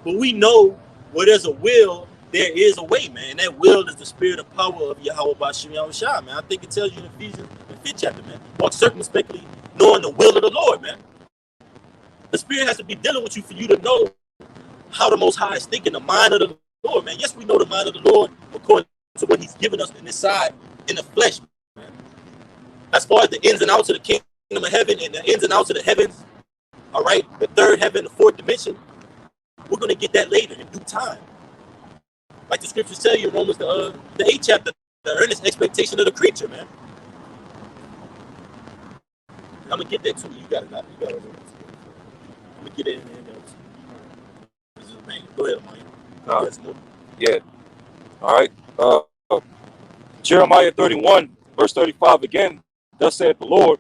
But we know where there's a will, there is a way, man. And that will is the spirit and power of Yahweh Bashim Yahushua, man. I think it tells you in Ephesians, the 5th chapter, man. Walk circumspectly, knowing the will of the Lord, man. The spirit has to be dealing with you for you to know how the Most High is thinking, the mind of the Lord, man. Yes, we know the mind of the Lord according to what he's given us in this side, in the flesh, man. As far as the ins and outs of the kingdom of heaven and the ins and outs of the heavens, all right, the third heaven, the fourth dimension, we're going to get that later in due time. Like the scriptures tell you in Romans, the 8th chapter, the earnest expectation of the creature, man. I'm going to get that too. You got it. I'm going to get it in there. This is amazing. Go ahead, Mike. Yeah. All right. Jeremiah 31, verse 35 again. Thus saith the Lord,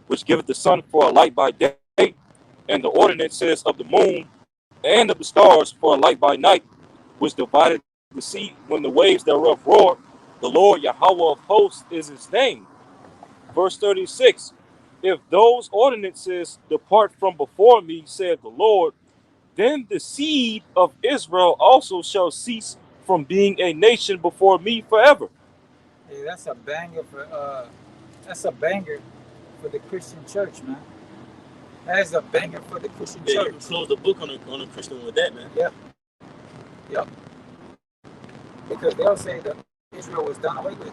which giveth the sun for a light by day, and the ordinances of the moon and of the stars for a light by night, which divided the sea when the waves thereof roar. The Lord Yahweh of hosts is his name. Verse 36. If those ordinances depart from before me, saith the Lord, then the seed of Israel also shall cease from being a nation before me forever. Hey, that's a banger for the Christian church, man. That's a banger for the Christian Yeah, you church. can close the book on a Christian with that, man. Yep, yep. Because they'll say that Israel was done away with.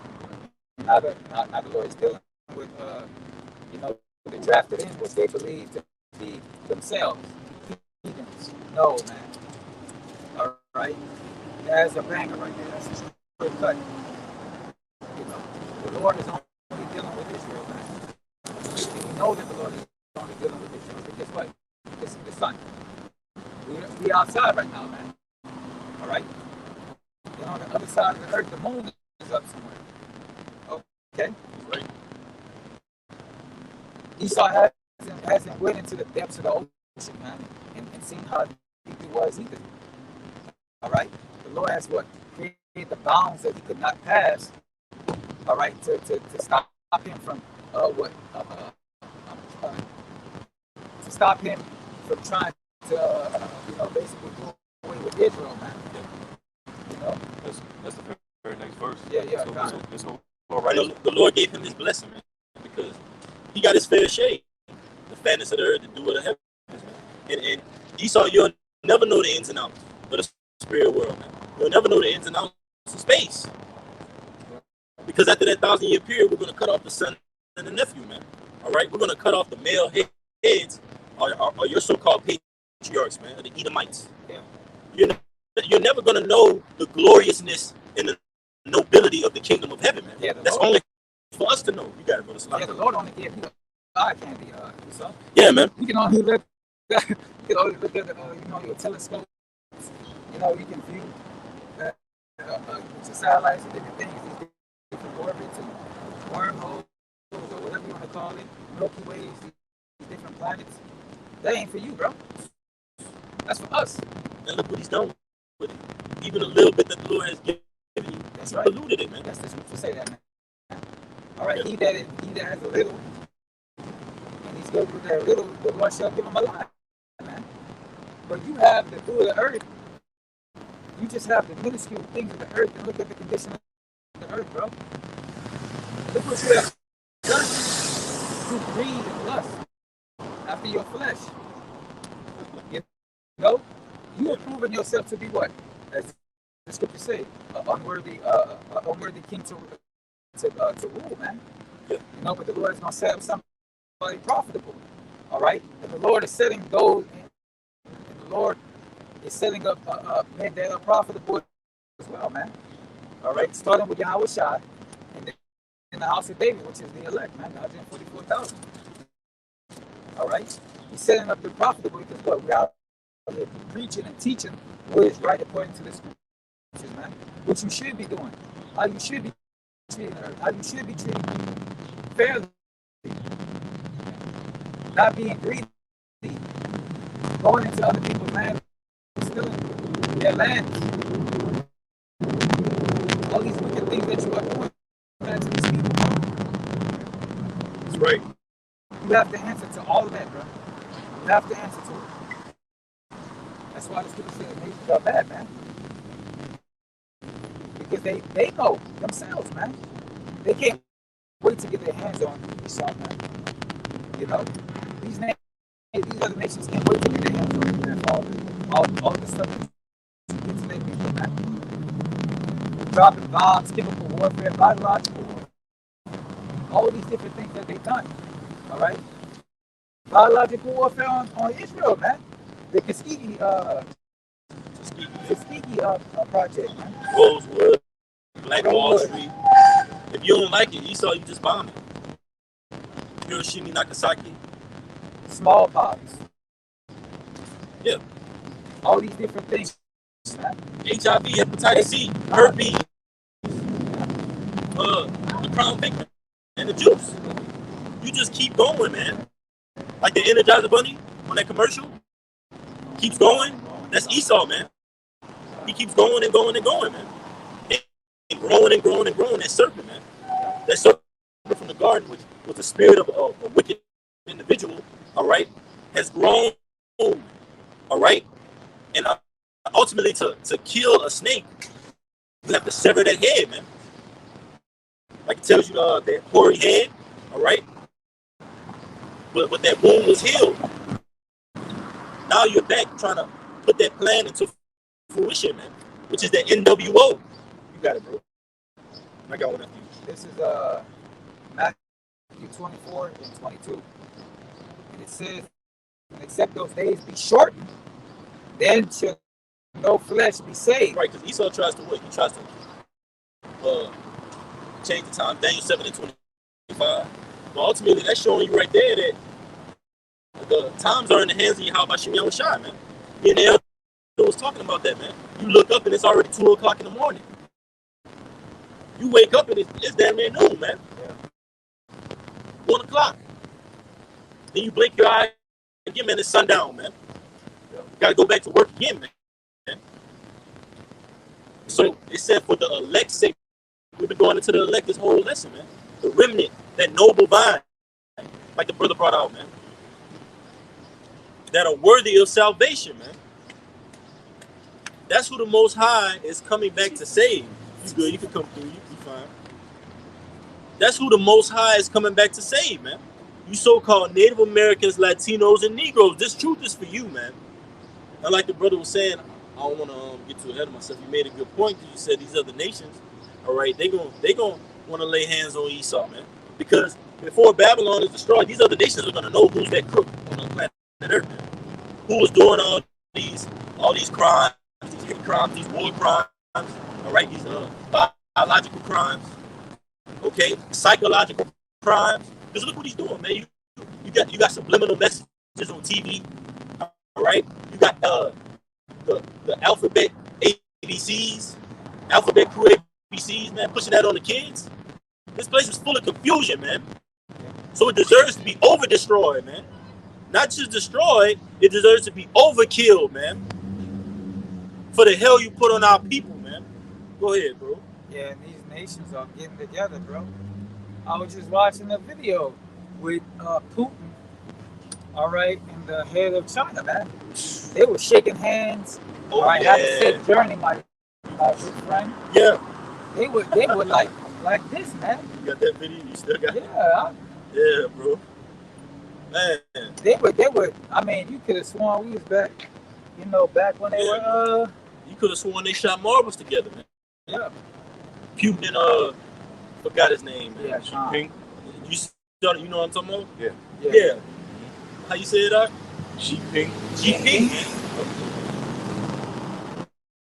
Not the Lord is dealing with the drafted in what they believe to be themselves. Heathens. No, man. All right. That's a banger right there. That's a straight cut. The Lord is only dealing with Israel, man. We know that the Lord is only dealing with Israel. But guess what? This is the sun. We outside right now, man. All right. And on the other side of the earth, the moon is up somewhere. Okay. Right. Esau hasn't went into the depths of the ocean, man, and seen how deep it was either. All right. The Lord has what created the bounds that he could not pass. All right, to stop him from what uh, to stop him from trying to basically do away with Israel, man. You know. That's the very next verse. Yeah, yeah. Let's go right. The Lord gave him his blessing, man, because he got his fair share, the fatness of the earth, the dew of the heavens, man. And Esau, you'll never know the ins and outs of the spirit world, man. You'll never know the ins and outs of space. Because after that 1,000-year period, we're going to cut off the son and the nephew, man. All right? We're going to cut off the male heads or your so-called patriarchs, man, or the Edomites. Yeah. You're never going to know the gloriousness and the nobility of the kingdom of heaven, man. Yeah, that's only for us to know. You got to go to sleep. Yeah, the Lord only gave you the eye candy, so. Yeah, man. You can only look at your telescope. You can view the satellites and different things, these different orbits and wormholes or whatever you want to call it, Milky Ways, these different planets. That ain't for you, bro. That's for us. And look what he's done with it. Even a little bit that the Lord has given you. That's he right. polluted it, man. That's the scripture say that, man. All right, he that has a little, and he's good with that little, the Lord shall give him a lot, man. But you have the dew of the earth. You just have the minuscule things of the earth, and look at the condition of the earth, bro. Look what you have done to greed and lust after your flesh. You know, you are proving yourself to be what? As the scripture say, an unworthy king to rule, man. But the Lord is going to set up somebody profitable. All right? And the Lord is setting those, and the Lord is setting up men that are profitable as well, man. All right? Starting with Yahweh Shai and in the house of David, which is the elect, man, 144,000. All right? He's setting up the profitable because what? We are preaching and teaching what is right according to the scriptures, man. What you should be doing. How you should be treating earth. How you should be treating people fairly. Not being greedy. Going into other people's land, stealing their lands. All these wicked things that you are doing to these people. That's right. You have to answer to all of that, bro. You have to answer to it. That's why the scripture says nations are bad, man. Because they know themselves, man. They can't wait to get their hands on Esau, man. These other nations can't wait to get their hands on all the stuff that you get to their people, man. Dropping bombs, chemical warfare, biological warfare. All these different things that they've done. All right? Biological warfare on Israel, man. The Tuskegee project, man. Rosewood, Black Wall Street. If you don't like it, Esau, you just bomb it. Hiroshima, Nagasaki. Smallpox. Yeah. All these different things, man. HIV, hepatitis C, herpes, the crown pigment, and the juice. You just keep going, man. Like the Energizer Bunny on that commercial. Keeps going. That's Esau, man. He keeps going and going and going, man. And growing and growing and growing. That serpent, man. That serpent from the garden with the spirit of a wicked individual, all right, has grown, all right, and ultimately to kill a snake You have to sever that head, man. Like it tells you that hoary head, all right? But that wound was healed. Now you're back trying to put that plan into fruition, man, which is the NWO. You got it, bro. I got one after you. This is Matthew 24 and 22. And it says, except those days be shortened, then shall no flesh be saved. Right, because Esau tries to what? He tries to change the time. Daniel 7 and 25. But ultimately, that's showing you right there that the times are in the hands of Yahweh Shem Yahushua, man. Me and the elder was talking about that, man. You look up and it's already 2 o'clock in the morning. You wake up and it's damn near noon, man. 1 o'clock. Then you blink your eye again, man, it's sundown, man. You gotta go back to work again, man. So it said for the elect's sake, we've been going into the elect this whole lesson, man. The remnant, that noble vine, like the brother brought out, man, that are worthy of salvation, man. That's who the Most High is coming back to save. You good? You can come through. You be fine. That's who the Most High is coming back to save, man. You so-called Native Americans, Latinos, and Negroes. This truth is for you, man. And like the brother was saying, I don't want to get too ahead of myself. You made a good point because you said these other nations, all right, they gonna want to lay hands on Esau, man. Because before Babylon is destroyed, these other nations are gonna know who's that crook on the planet Earth, man. Who was doing all these crimes, these hate crimes, these war crimes, all right, these biological crimes, okay, psychological crimes. Because look what he's doing, man. You got subliminal messages on TV, all right. You got the alphabet ABCs, alphabet crew ABCs, man, pushing that on the kids. This place is full of confusion, man. So it deserves to be over destroyed, man. Not just destroyed, it deserves to be overkilled, man. For the hell you put on our people, man. Go ahead, bro. Yeah, and these nations are getting together, bro. I was just watching a video with Putin, all right, and the head of China, man. They were shaking hands. Oh, all right, yeah. have a safe journey, my good friend. Yeah. They were like this, man. You got that video? You still got it? Yeah. Yeah, bro. Man. They were. I mean, you could have sworn we was back. You know, back when they were. You could have sworn they shot marbles together, man. Yeah. Putin and forgot his name, man. Yeah, Sean. Pink. You know what I'm talking about? Yeah. Yeah. How you say it, Doc? Xi Ping. Xi Ping, man.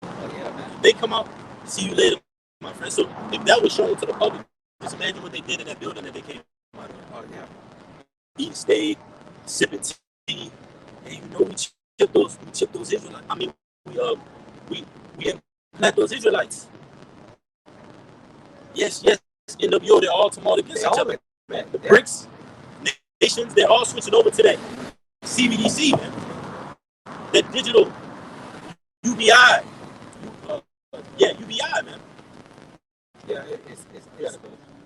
Oh, yeah, man. They come out, see you later, my friend. So if that was shown to the public, just imagine what they did in that building that they came out of. Oh, yeah. Eating steak, sipping tea, and you know we chip those Israelites. I mean, we implant those Israelites. Yes. NWO, they're all tomorrow against each other, man. The BRICS nations, they're all switching over to that CBDC, man. That digital UBI. UBI, man. Yeah,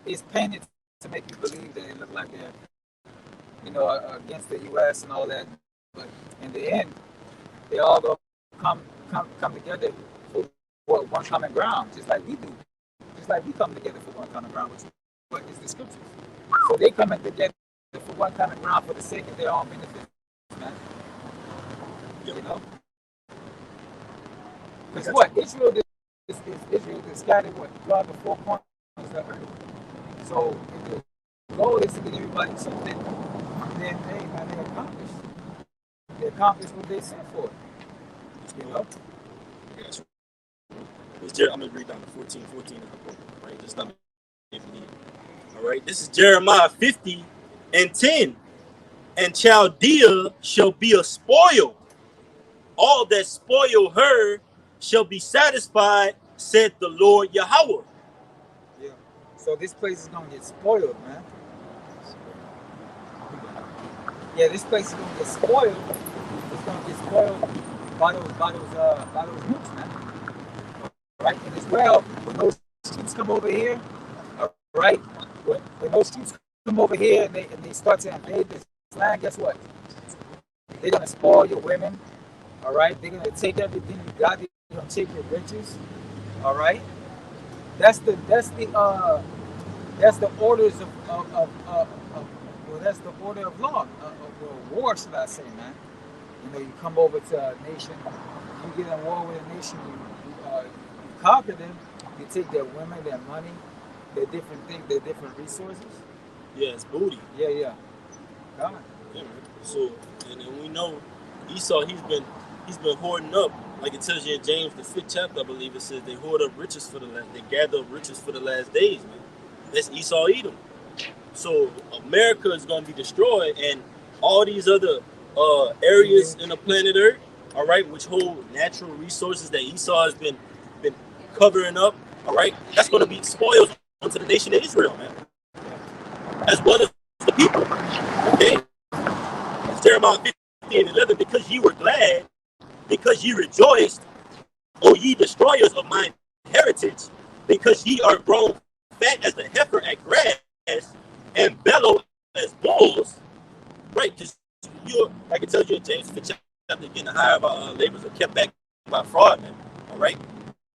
it's painted to make you believe that it look like they're, you know, against the U.S. and all that. But in the end, they all go come together for one common ground, just like we do. Just like we come together for one common ground, which is the scriptures. So they coming together for one common ground for the sake of their own benefit, man. You know? Because what? Israel is scattered, what? Throughout the 4 corners of the earth. So if the goal is to get everybody something, then they accomplished what they sent for. You know? Yes. I'm going to read down to 14 right? Just not if you need. All right. This is Jeremiah 50 and 10. And Chaldea shall be a spoil. All that spoil her shall be satisfied, said the Lord Yahweh. Yeah. So this place is gonna get spoiled, man. Yeah, this place is gonna get spoiled. It's gonna get spoiled by those nukes, man. Right? And as well, when those troops come over here, all right, when those troops come over here and they start to invade this land, guess what? They're gonna spoil your women, all right? They're gonna take everything you got, they're gonna take your riches, all right? That's the orders well, that's the order of law, well, war, should I say, man? You know, you come over to a nation, you get in war with a nation, you conquer them, you take their women, their money, their different things, their different resources. Yeah, it's booty. Yeah, yeah. God. Yeah, man. So, and then we know Esau, he's been hoarding up. Like it tells you in James the 5th chapter, I believe it says they hoard up riches for the last, they gather up riches for the last days, man. That's Esau Edom. So America is going to be destroyed, and all these other areas in the planet Earth, all right, which hold natural resources that Esau has been covering up, all right, that's going to be spoiled onto the nation of Israel, man, as well as the people. Okay, it's Jeremiah 50:11. Because ye were glad, because ye rejoiced, O ye destroyers of mine heritage, because ye are grown fat as the heifer at grass, and bellow as bulls, right? Because you, I can tell you in James 5th chapter, getting higher about laborers are kept back by fraud, man. All right,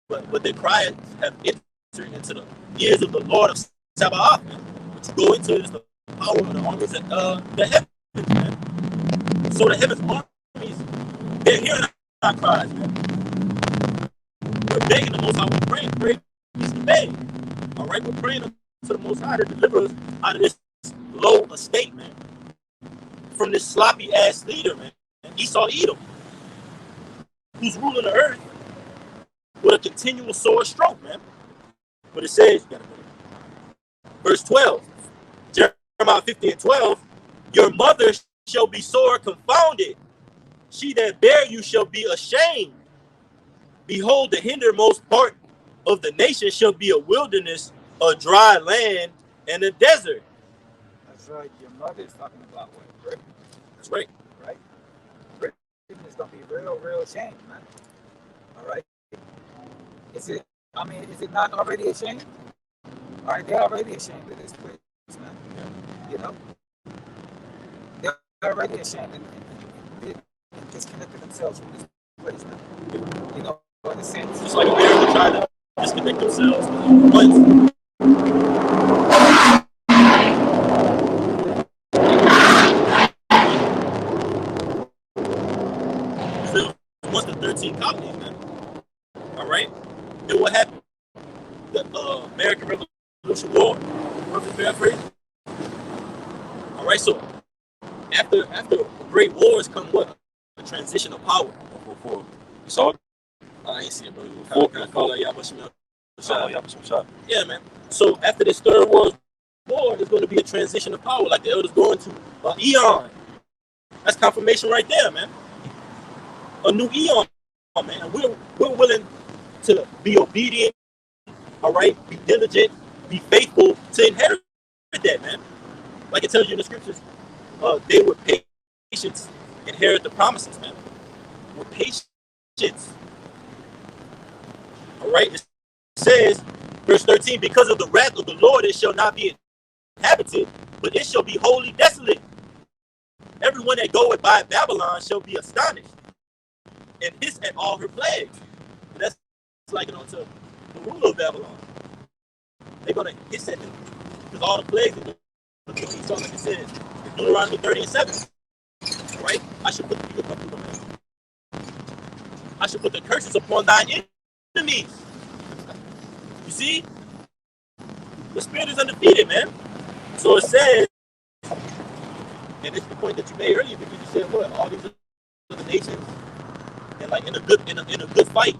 but their cries have entered into the ears of the Lord of Sabaoth, man. What you go into is the power of the armies at the heavens, man. So the heavens armies, they're hearing our cries, man. We're begging the Most High. We're praying, praise to beg. All right, we're praying to the Most High to deliver us out of this low estate, man. From this sloppy ass leader, man, Esau Edom, who's ruling the earth with a continual sore stroke, man. But it says, verse 12, Jeremiah 50:12, your mother shall be sore confounded. She that bare you shall be ashamed. Behold, the hindermost part of the nation shall be a wilderness, a dry land, and a desert. That's right. Your mother's talking about what? Britain, That's right. right? Britain is gonna be real, real shame, man. All right. Is it? I mean, is it not already a shame? All right, they're already ashamed of this place, man. You know, they're already ashamed and disconnected themselves from this place, man. You know, in a sense. Just like America tried to disconnect themselves. Once the 13 colonies, man. All right. Then what happened? The American Revolution War. Perfect paraphrase. All right. So after great wars come what? A transition of power. You saw it? I ain't see it, bro. Kind of call like y'all pushing up. Shot. Yeah, man. So after this Third World War, there's going to be a transition of power, like the elders going to eon. That's confirmation right there, man. A new eon, man. We're willing to be obedient, all right, be diligent, be faithful to inherit that, man. Like it tells you in the scriptures, they with patience inherit the promises, man. With patience, all right. It says, verse 13, because of the wrath of the Lord, it shall not be inhabited, but it shall be wholly desolate. Everyone that goeth by Babylon shall be astonished and hiss at all her plagues. And that's like to the ruler of Babylon. They're gonna hiss at them because all the plagues are going to be like it says in Deuteronomy 30:7. Right? I should put the curses upon thine enemies. You see, the spirit is undefeated, man. So it says, and it's the point that you made earlier because you said what all these other nations and like in a good fight,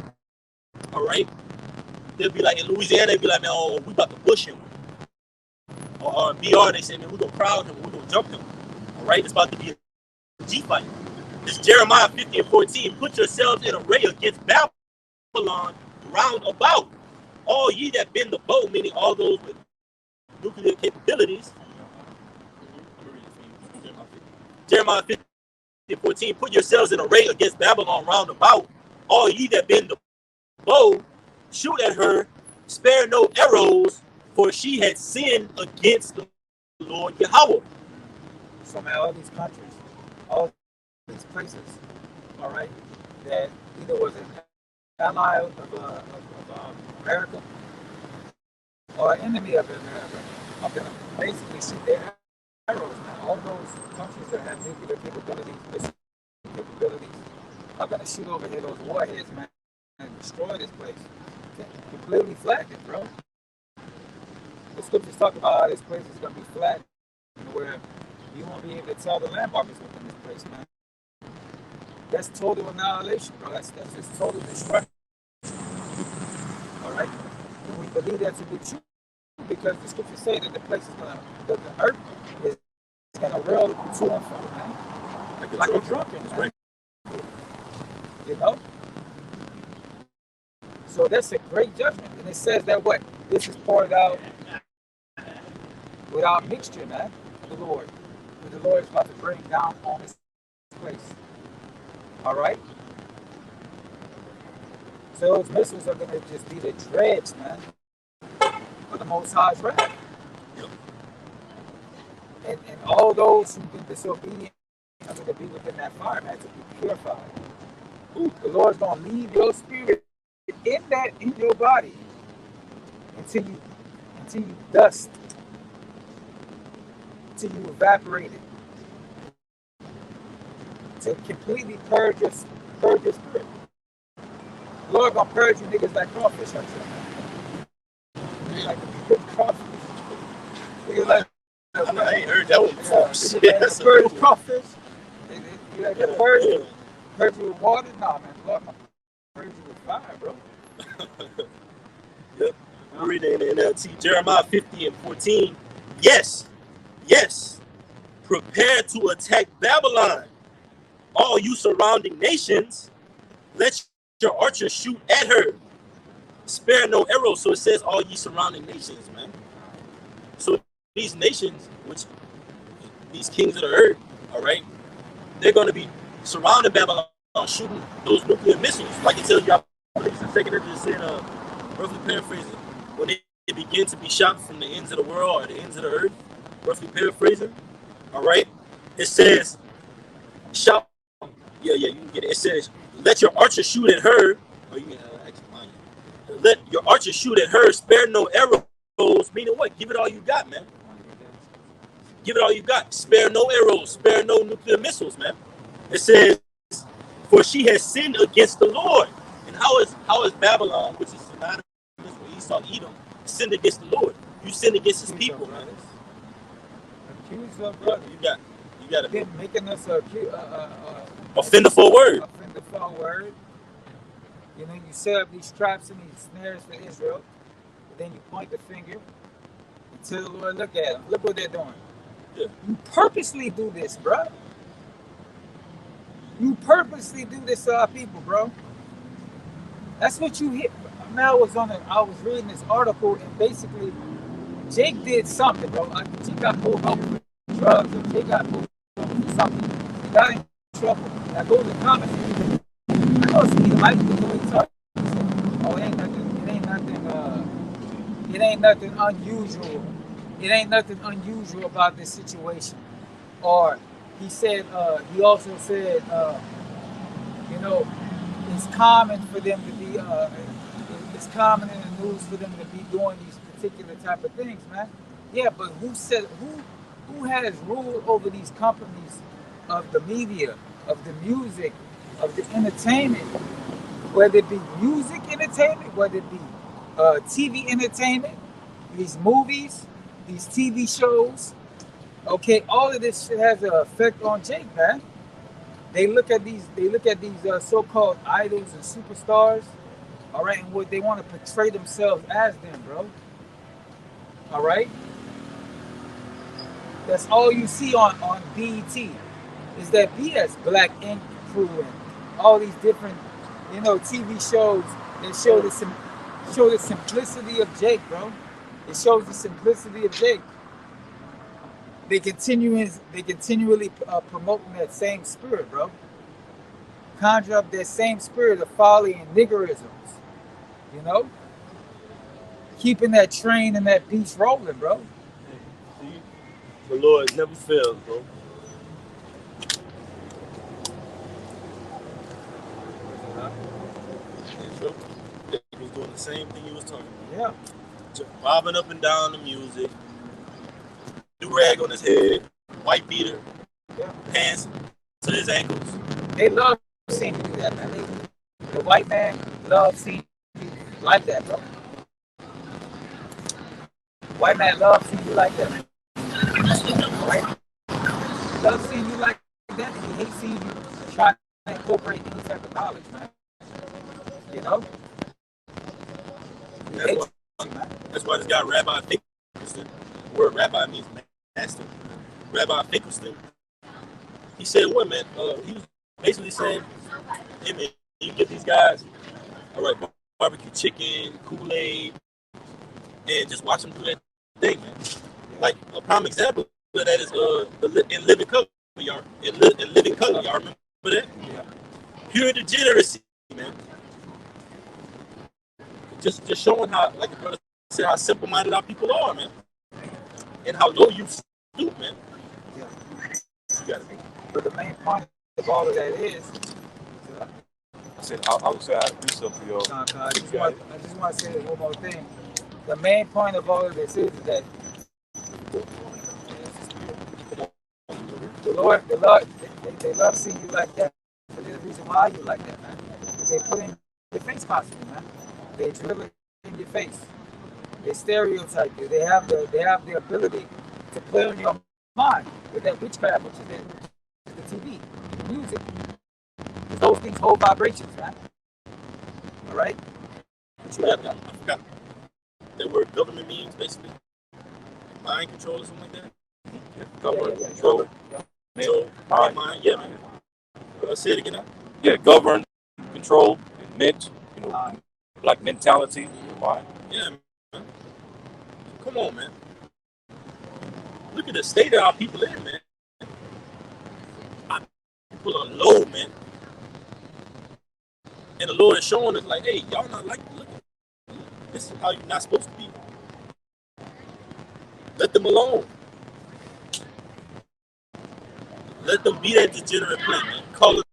all right. They'll be like in Louisiana, they'll be like, man, oh, we about to push him. Or in BR, they say, man, we're gonna crowd him, we're gonna jump him. All right, it's about to be a G fight. It's Jeremiah 50:14. Put yourselves in array against Babylon round about. All ye that bend the bow, meaning all those with nuclear capabilities. Jeremiah 50:14. Put yourselves in array against Babylon round about. All ye that bend the bow, shoot at her, spare no arrows, for she had sinned against the Lord Yahweh. From all these countries, all these places, all right, that either was an ally of America or an enemy of America are going to basically shoot their arrows, man. All those countries that have nuclear capabilities, missile capabilities, are going to shoot over here those warheads, man, and destroy this place. Completely flatten it, bro. The scriptures talk about how this place is going to be flattened where you won't be able to tell the landmarkers within this place, man. That's total annihilation, bro. That's just total destruction. All right? And we believe that to be true because the scriptures say that the place is gonna, the earth is gonna roll to and fro, man, like a drunken, man. You know. So that's a great judgment, and it says that what this is poured out without mixture, man. The Lord, what the Lord is about to bring down on this place. All right. So those missiles are gonna just be the dregs, man, of the Most High's wrath. And all those who've been disobedient are going to be within that fire, man, to be purified. Ooh, the Lord's going to leave your spirit in your body until you dust, until you evaporate it, to completely purge your spirit. The Lord gonna purge you niggas like crawfish, I'm sure. Like crawfish. Niggas like I ain't heard that one before. Yes. Purge crawfish. You like to purge you with water? Nah, man. The Lord gonna purge you with fire, bro. Yep. I'm reading in the NLT, Jeremiah 50:14. Yes, yes. Prepare to attack Babylon. All you surrounding nations, let your archers shoot at her. Spare no arrow. So it says all ye surrounding nations, man. So these nations, which these kings of the earth, all right, they're going to be surrounding Babylon, shooting those nuclear missiles. Like it tells you, I believe the second just said, roughly paraphrasing, when they begin to be shot from the ends of the world or the ends of the earth, roughly paraphrasing, all right, it says, shout, you can get it. It says, let your archer shoot at her, or you can actually find it. Let your archer shoot at her, spare no arrows, meaning what? Give it all you got, man. Give it all you got. Spare no arrows, spare no nuclear missiles, man. It says, for she has sinned against the Lord. And how is Babylon, which is synonymous with Esau, Edom, sinned against the Lord? You sinned against his people, man. Accuse of brother. You got Been making us offender for a word. Offender for a word. You know, you set up these traps and these snares for Israel, but then you point the finger and tell the Lord, look at them. Look what they're doing. Yeah. You purposely do this, bro. You purposely do this to our people, bro. That's what you hit. Now I was reading this article, and basically Jake did something, bro. Jake got pulled over for drugs, or Jake got pulled over for something. He got in trouble. And I go to the comments, I know it's me, like the way he talks. Oh, it ain't nothing unusual. It ain't nothing unusual about this situation. Or he said, he also said, you know, it's common for them to be, it's common in the news for them to be doing these particular type of things, man. Yeah, but who has rule over these companies of the media, of the music, of the entertainment, whether it be music entertainment, whether it be TV entertainment, these movies, these TV shows. Okay, all of this shit has an effect on Jake, man. They look at these so-called idols and superstars, all right, and what they want to portray themselves as them, bro. All right, that's all you see on BET is that BS Black Ink Crew and all these different, TV shows that show the simplicity of Jake, bro. It shows the simplicity of Jake. They continually promoting that same spirit, bro. Conjure up that same spirit of folly and niggerisms, you know? Keeping that train and that beast rolling, bro. See, the Lord never fails, bro. He was doing the same thing he was talking about. Yeah. just bobbing up and down the music, do rag on his head, white beater, Yeah. pants to his ankles. They love seeing you do that, man. The white man loves seeing you like that, bro. White man loves seeing you like that. White man loves seeing you like that. And he hates seeing you trying to incorporate any type of knowledge, man. You know? He That's hates why, you, man. that's why this guy, Rabbi Finkelstein, the word rabbi means master. Rabbi Finkelstein, he said, what, man? He was basically saying, hey, man, you get these guys, all right, barbecue chicken, Kool-Aid, and just watch them do that thing, man. Like, a prime example of that is in Living Color, y'all. In Living Color, y'all remember that? Yeah. Pure degeneracy, man. Just showing how, like the brother said, how simple-minded our people are, man. And how low you stoop, man. Yeah. You gotta be. But the main point of all of that is, I said I would say I'd do something for y'all. I just want to say one more thing. The main point of all of this is that the Lord, they love seeing you like that. But there's a reason why you like that, man. Because they put in your face costume, man. They drill it in your face. They stereotype you. They have the ability to play on your mind with that witchcraft, which is the TV, the music. Those things hold vibrations, man. All right. But you have, I forgot that word government means basically mind control or something like that. Yeah, govern, Yeah. control, Mind, yeah, man. Say it again now. Yeah, govern, control, and mint. You know, like mentality, mind. Yeah, man. Come on, man. Look at the state of our people in, man. Our people are low, man. And the Lord is showing us, like, hey, y'all not like, look, this is how you're not supposed to be. Let them alone. Let them be that degenerate plant, man. Call it,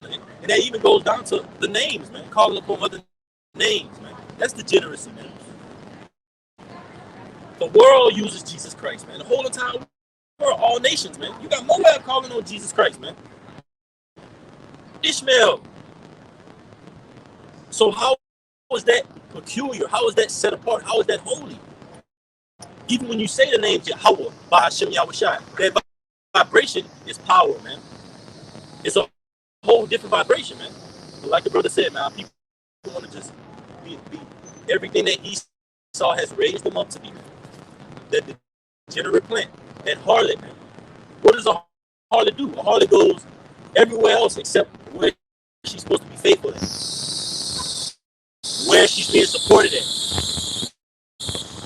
and that even goes down to the names, man. Calling upon other names, man. That's degeneracy, man. The world uses Jesus Christ, man. The whole entire world, all nations, man. You got Moab calling on Jesus Christ, man. Ishmael. So how is that peculiar? How is that set apart? How is that holy? Even when you say the name Yahweh, Bahashem Yahushai, that vibration is power, man. It's a whole different vibration, man. But like the brother said, man, people want to just be everything that Esau has raised them up to be. That degenerate plant, that harlot, man. What does a harlot do? A harlot goes everywhere else except where she's supposed to be faithful at. Where she's being supported at.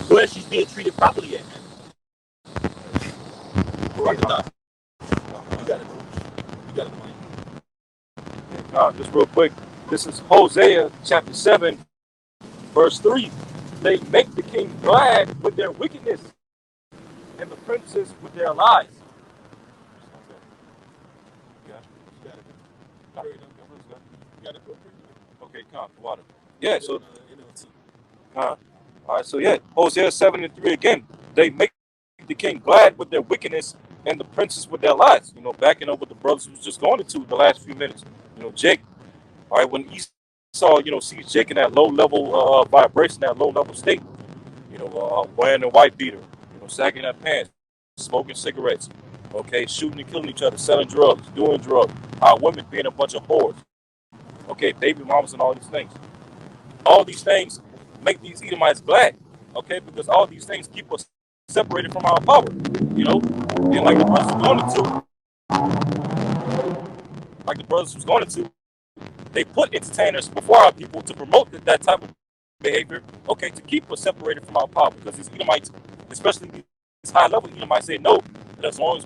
Where she's being treated properly at, man. Right, you got it. You got it. Just real quick, this is Hosea chapter 7, verse 3. They make the king glad with their wickedness and the princes with their lies. Okay, come water. Yeah, so all right, so yeah, Hosea 7 and 3 again. They make the king glad with their wickedness and the princes with their lies. You know, backing up what the brothers was just going into the last few minutes. You know, Jake. All right, when Esau, you know, sees Jake in that low level vibration, that low level state, you know, wearing a white beater, you know, sagging their pants, smoking cigarettes, okay, shooting and killing each other, selling drugs, doing drugs, our women being a bunch of whores, okay, baby mamas and all these things. All these things make these Edomites glad, okay, because all these things keep us separated from our power, you know, and like the brothers was going to, they put entertainers before our people to promote that type of behavior, okay, to keep us separated from our power. Because these Edomites, especially these high level Edomites, say no, that as long as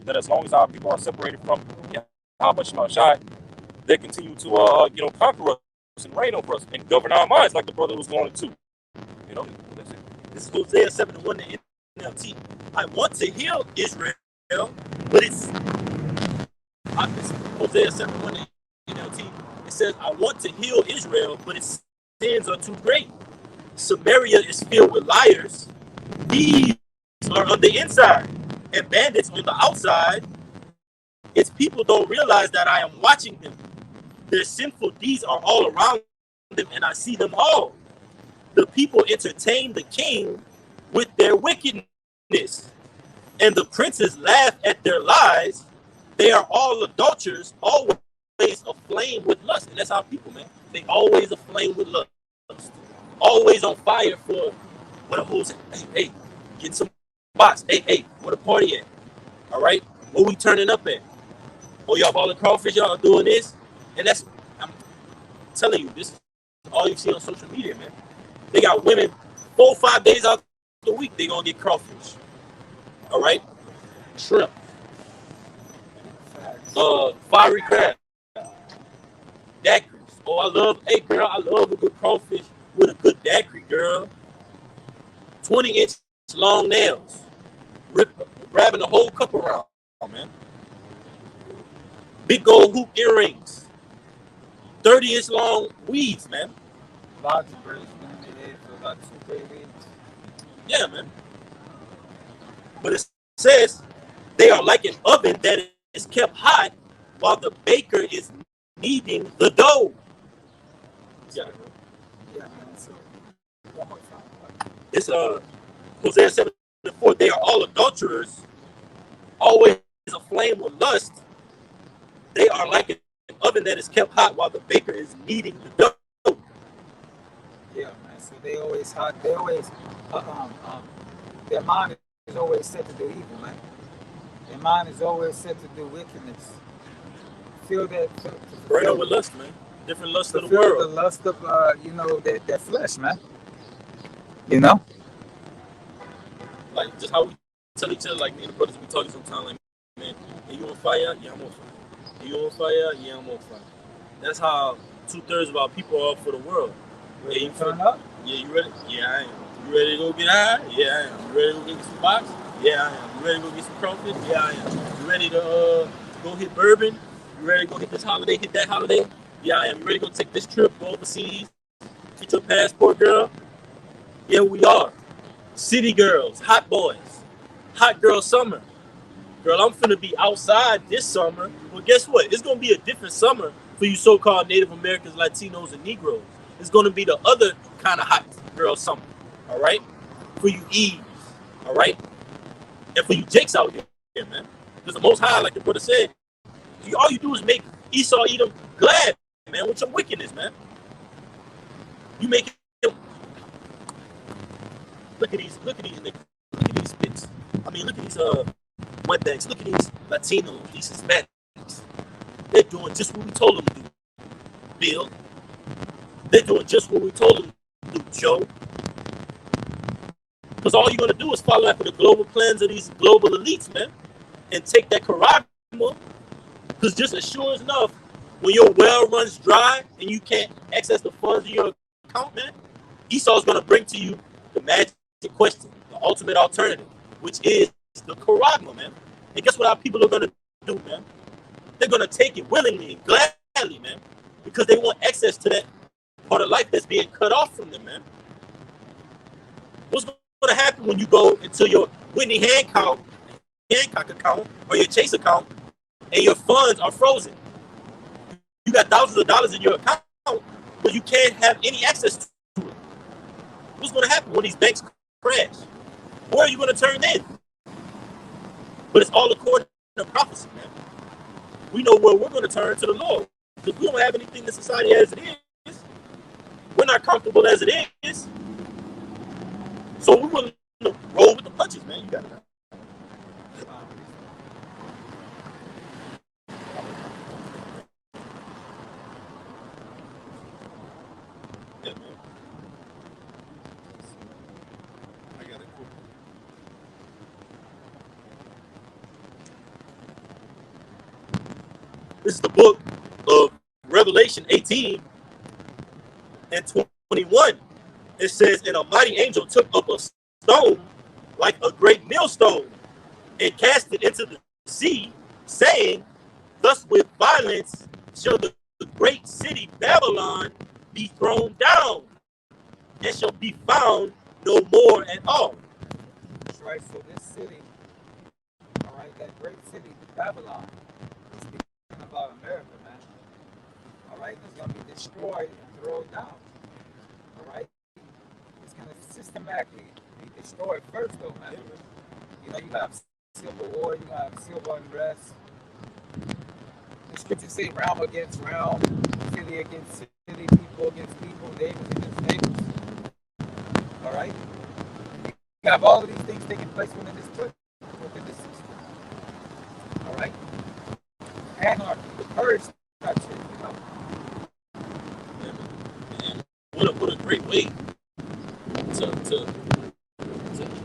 that as long as our people are separated from Yahweh Shai, they continue to, you know, conquer us and reign over us and govern our minds like the brother was going to. You know, that's it. This is Hosea 7:1 to NLT. I want to heal Israel, but it's Hosea 7:1 to NLT. It says, I want to heal Israel, but its sins are too great. Samaria is filled with liars. Thieves are on the inside, and bandits on the outside. Its people don't realize that I am watching them. Their sinful deeds are all around them, and I see them all. The people entertain the king with their wickedness, and the princes laugh at their lies. They are all adulterers, always aflame with lust. And that's how people, man. They always aflame with lust. Always on fire for what a who's. Hey, get some box. Hey, where the party at? All right, where we turning up at? Oh, y'all balling crawfish, y'all doing this, and that's. I'm telling you, this is all you see on social media, man. They got women 4 or 5 days out the week. They gonna get crawfish. All right, shrimp, fiery crab, daiquiris. Oh, hey girl, I love a good crawfish with a good daiquiri, girl. 20-inch long nails, grabbing the whole cup around, man. Big gold hoop earrings, 30-inch long weaves, man. Lots of braids, man. They had for about 2 babies. Yeah, man. But it says they are like an oven that is kept hot while the baker is kneading the dough. Yeah. Yeah, man. So, It's Hosea 7:4. They are all adulterers, always aflame with lust. They are like an oven that is kept hot while the baker is kneading the dough. yeah, man. So they always hot. They always, their mind is always set to do evil, man. Their mind is always set to do wickedness. Feel that, to Burn up fulfill, with lust, man. Different lust to of the fulfill the world. lust of, their flesh, man. You know? Like just how we tell each other, like me and the brothers, we talking sometimes, like, man, are you on fire? Yeah, I'm on fire. Are you on fire? Yeah, I'm on fire. That's how 2/3 of our people are for the world. Ready Yeah, to turn up? Yeah, you ready? Yeah, I am. You ready to go get high? Yeah, I am. You ready to go get some box? Yeah, I am. You ready to go get some crawfish? Yeah, I am. You ready to go hit bourbon? You ready to go hit this holiday, hit that holiday? Yeah, I am. You ready to go take this trip, go overseas, get your passport, girl? Yeah, we are. City girls, hot boys, hot girl summer. Girl, I'm finna be outside this summer. Well, guess what? It's gonna be a different summer for you so-called Native Americans, Latinos, and Negroes. It's gonna be the other kind of hot girl summer. All right, for you Eves. All right, and for you Jakes out here, man. Because the Most High, like the brother said, all you do is make Esau eat them glad, man, with your wickedness, man. You make him look at these niggas. Look at these spits. I mean, look at these wetbacks. Look at these Latinos, these Hispanics. They're doing just what we told them to do, Bill. They're doing just what we told them to do, Joe. Because all you're going to do is follow after the global plans of these global elites, man, and take that charisma. Because just as sure as enough, when your well runs dry and you can't access the funds in your account, man, Esau's going to bring to you the magic question, the ultimate alternative, which is the charisma, man. And guess what our people are going to do, man? They're going to take it willingly and gladly, man, because they want access to that part of life that's being cut off from them, man. What's going to happen when you go into your Whitney Hancock account or your Chase account and your funds are frozen? You got thousands of dollars in your account, but you can't have any access to it. What's going to happen when these banks crash? Where are you going to turn in? But it's all according to prophecy, man. We know where we're going to turn to the Lord, because we don't have anything in society as it is. We're not comfortable as it is. So we're willing to roll with the punches, man. You got it. Yeah, man. I got it. Cool. This is the book of Revelation 18 and 21. It says, and a mighty angel took up a stone like a great millstone and cast it into the sea, saying, thus with violence shall the great city Babylon be thrown down, there shall be found no more at all. That's right. So this city, all right, that great city, Babylon, is speaking about America, man. All right, it's gonna be destroyed and thrown down. All right, it's gonna systematically be destroyed first, though, man. You know, you have civil war, you have civil unrest. The scriptures say realm against realm, city against city, people against people, neighbors against neighbors. All right, you have all of these things taking place within this system. All right, anarchy, the purge type shit. You know, And what a great way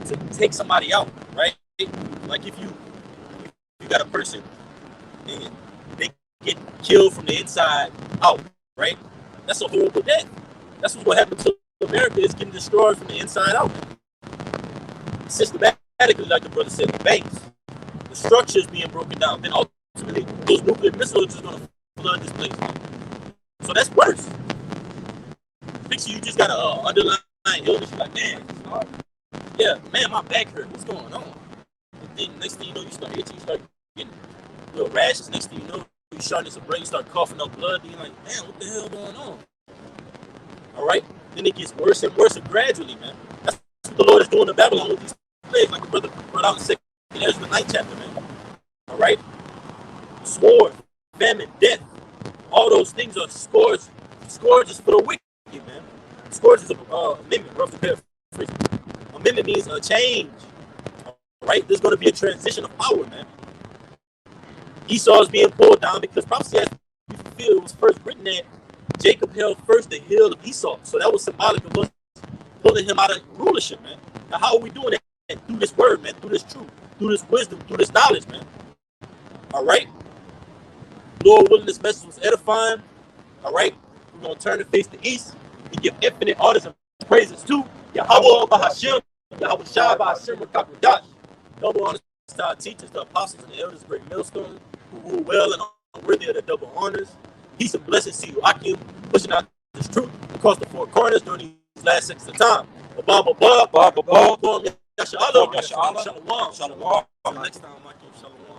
to take somebody out, right? Like if you got a person and they get killed from the inside out, right? That's a horrible death. That's what happened to America, is getting destroyed from the inside out. Systematically, like the brother said, the banks, the structures being broken down. Then ultimately, those nuclear missiles are going to flood this place. So that's worse. Picture you just got an underlying illness. You're like, man, yeah, man, my back hurt. What's going on? And then next thing you know, you start itching, you start getting little rashes. Next thing you know, you shortness of breath, you start coughing up blood. Then you're like, man, what the hell going on? All right. Then it gets worse and worse gradually, man. That's what the Lord is doing to Babylon with these plagues, like the brother brought out in 2nd Ezra, the 9th chapter, man. All right. Sword, famine, death. All those things are scourges for the wicked, man. Scourge is a amendment, roughly paraphrasing. Amendment means a change. All right. There's going to be a transition of power, man. Esau is being pulled down because prophecy has to be fulfilled. It was first written that Jacob held first the hill of Esau. So that was symbolic of us pulling him out of rulership, man. Now, how are we doing that? Through this word, man. Through this truth. Through this wisdom. Through this knowledge, man. All right. Lord willing, this message was edifying. All right. We're going to turn the face to east and give infinite honors and praises to Yahweh Bahashim, Yahweh Shai Bahashim Rakakudash. Double honors to our teachers, the apostles, and the elders, great millstone, who rule well and unworthy of the double honors. Peace and blessings to you, Akim, pushing out this truth across the four corners during these last seconds of time. Shalom. Shalom. Shalom. Shalom. Next time, Akim, shalom.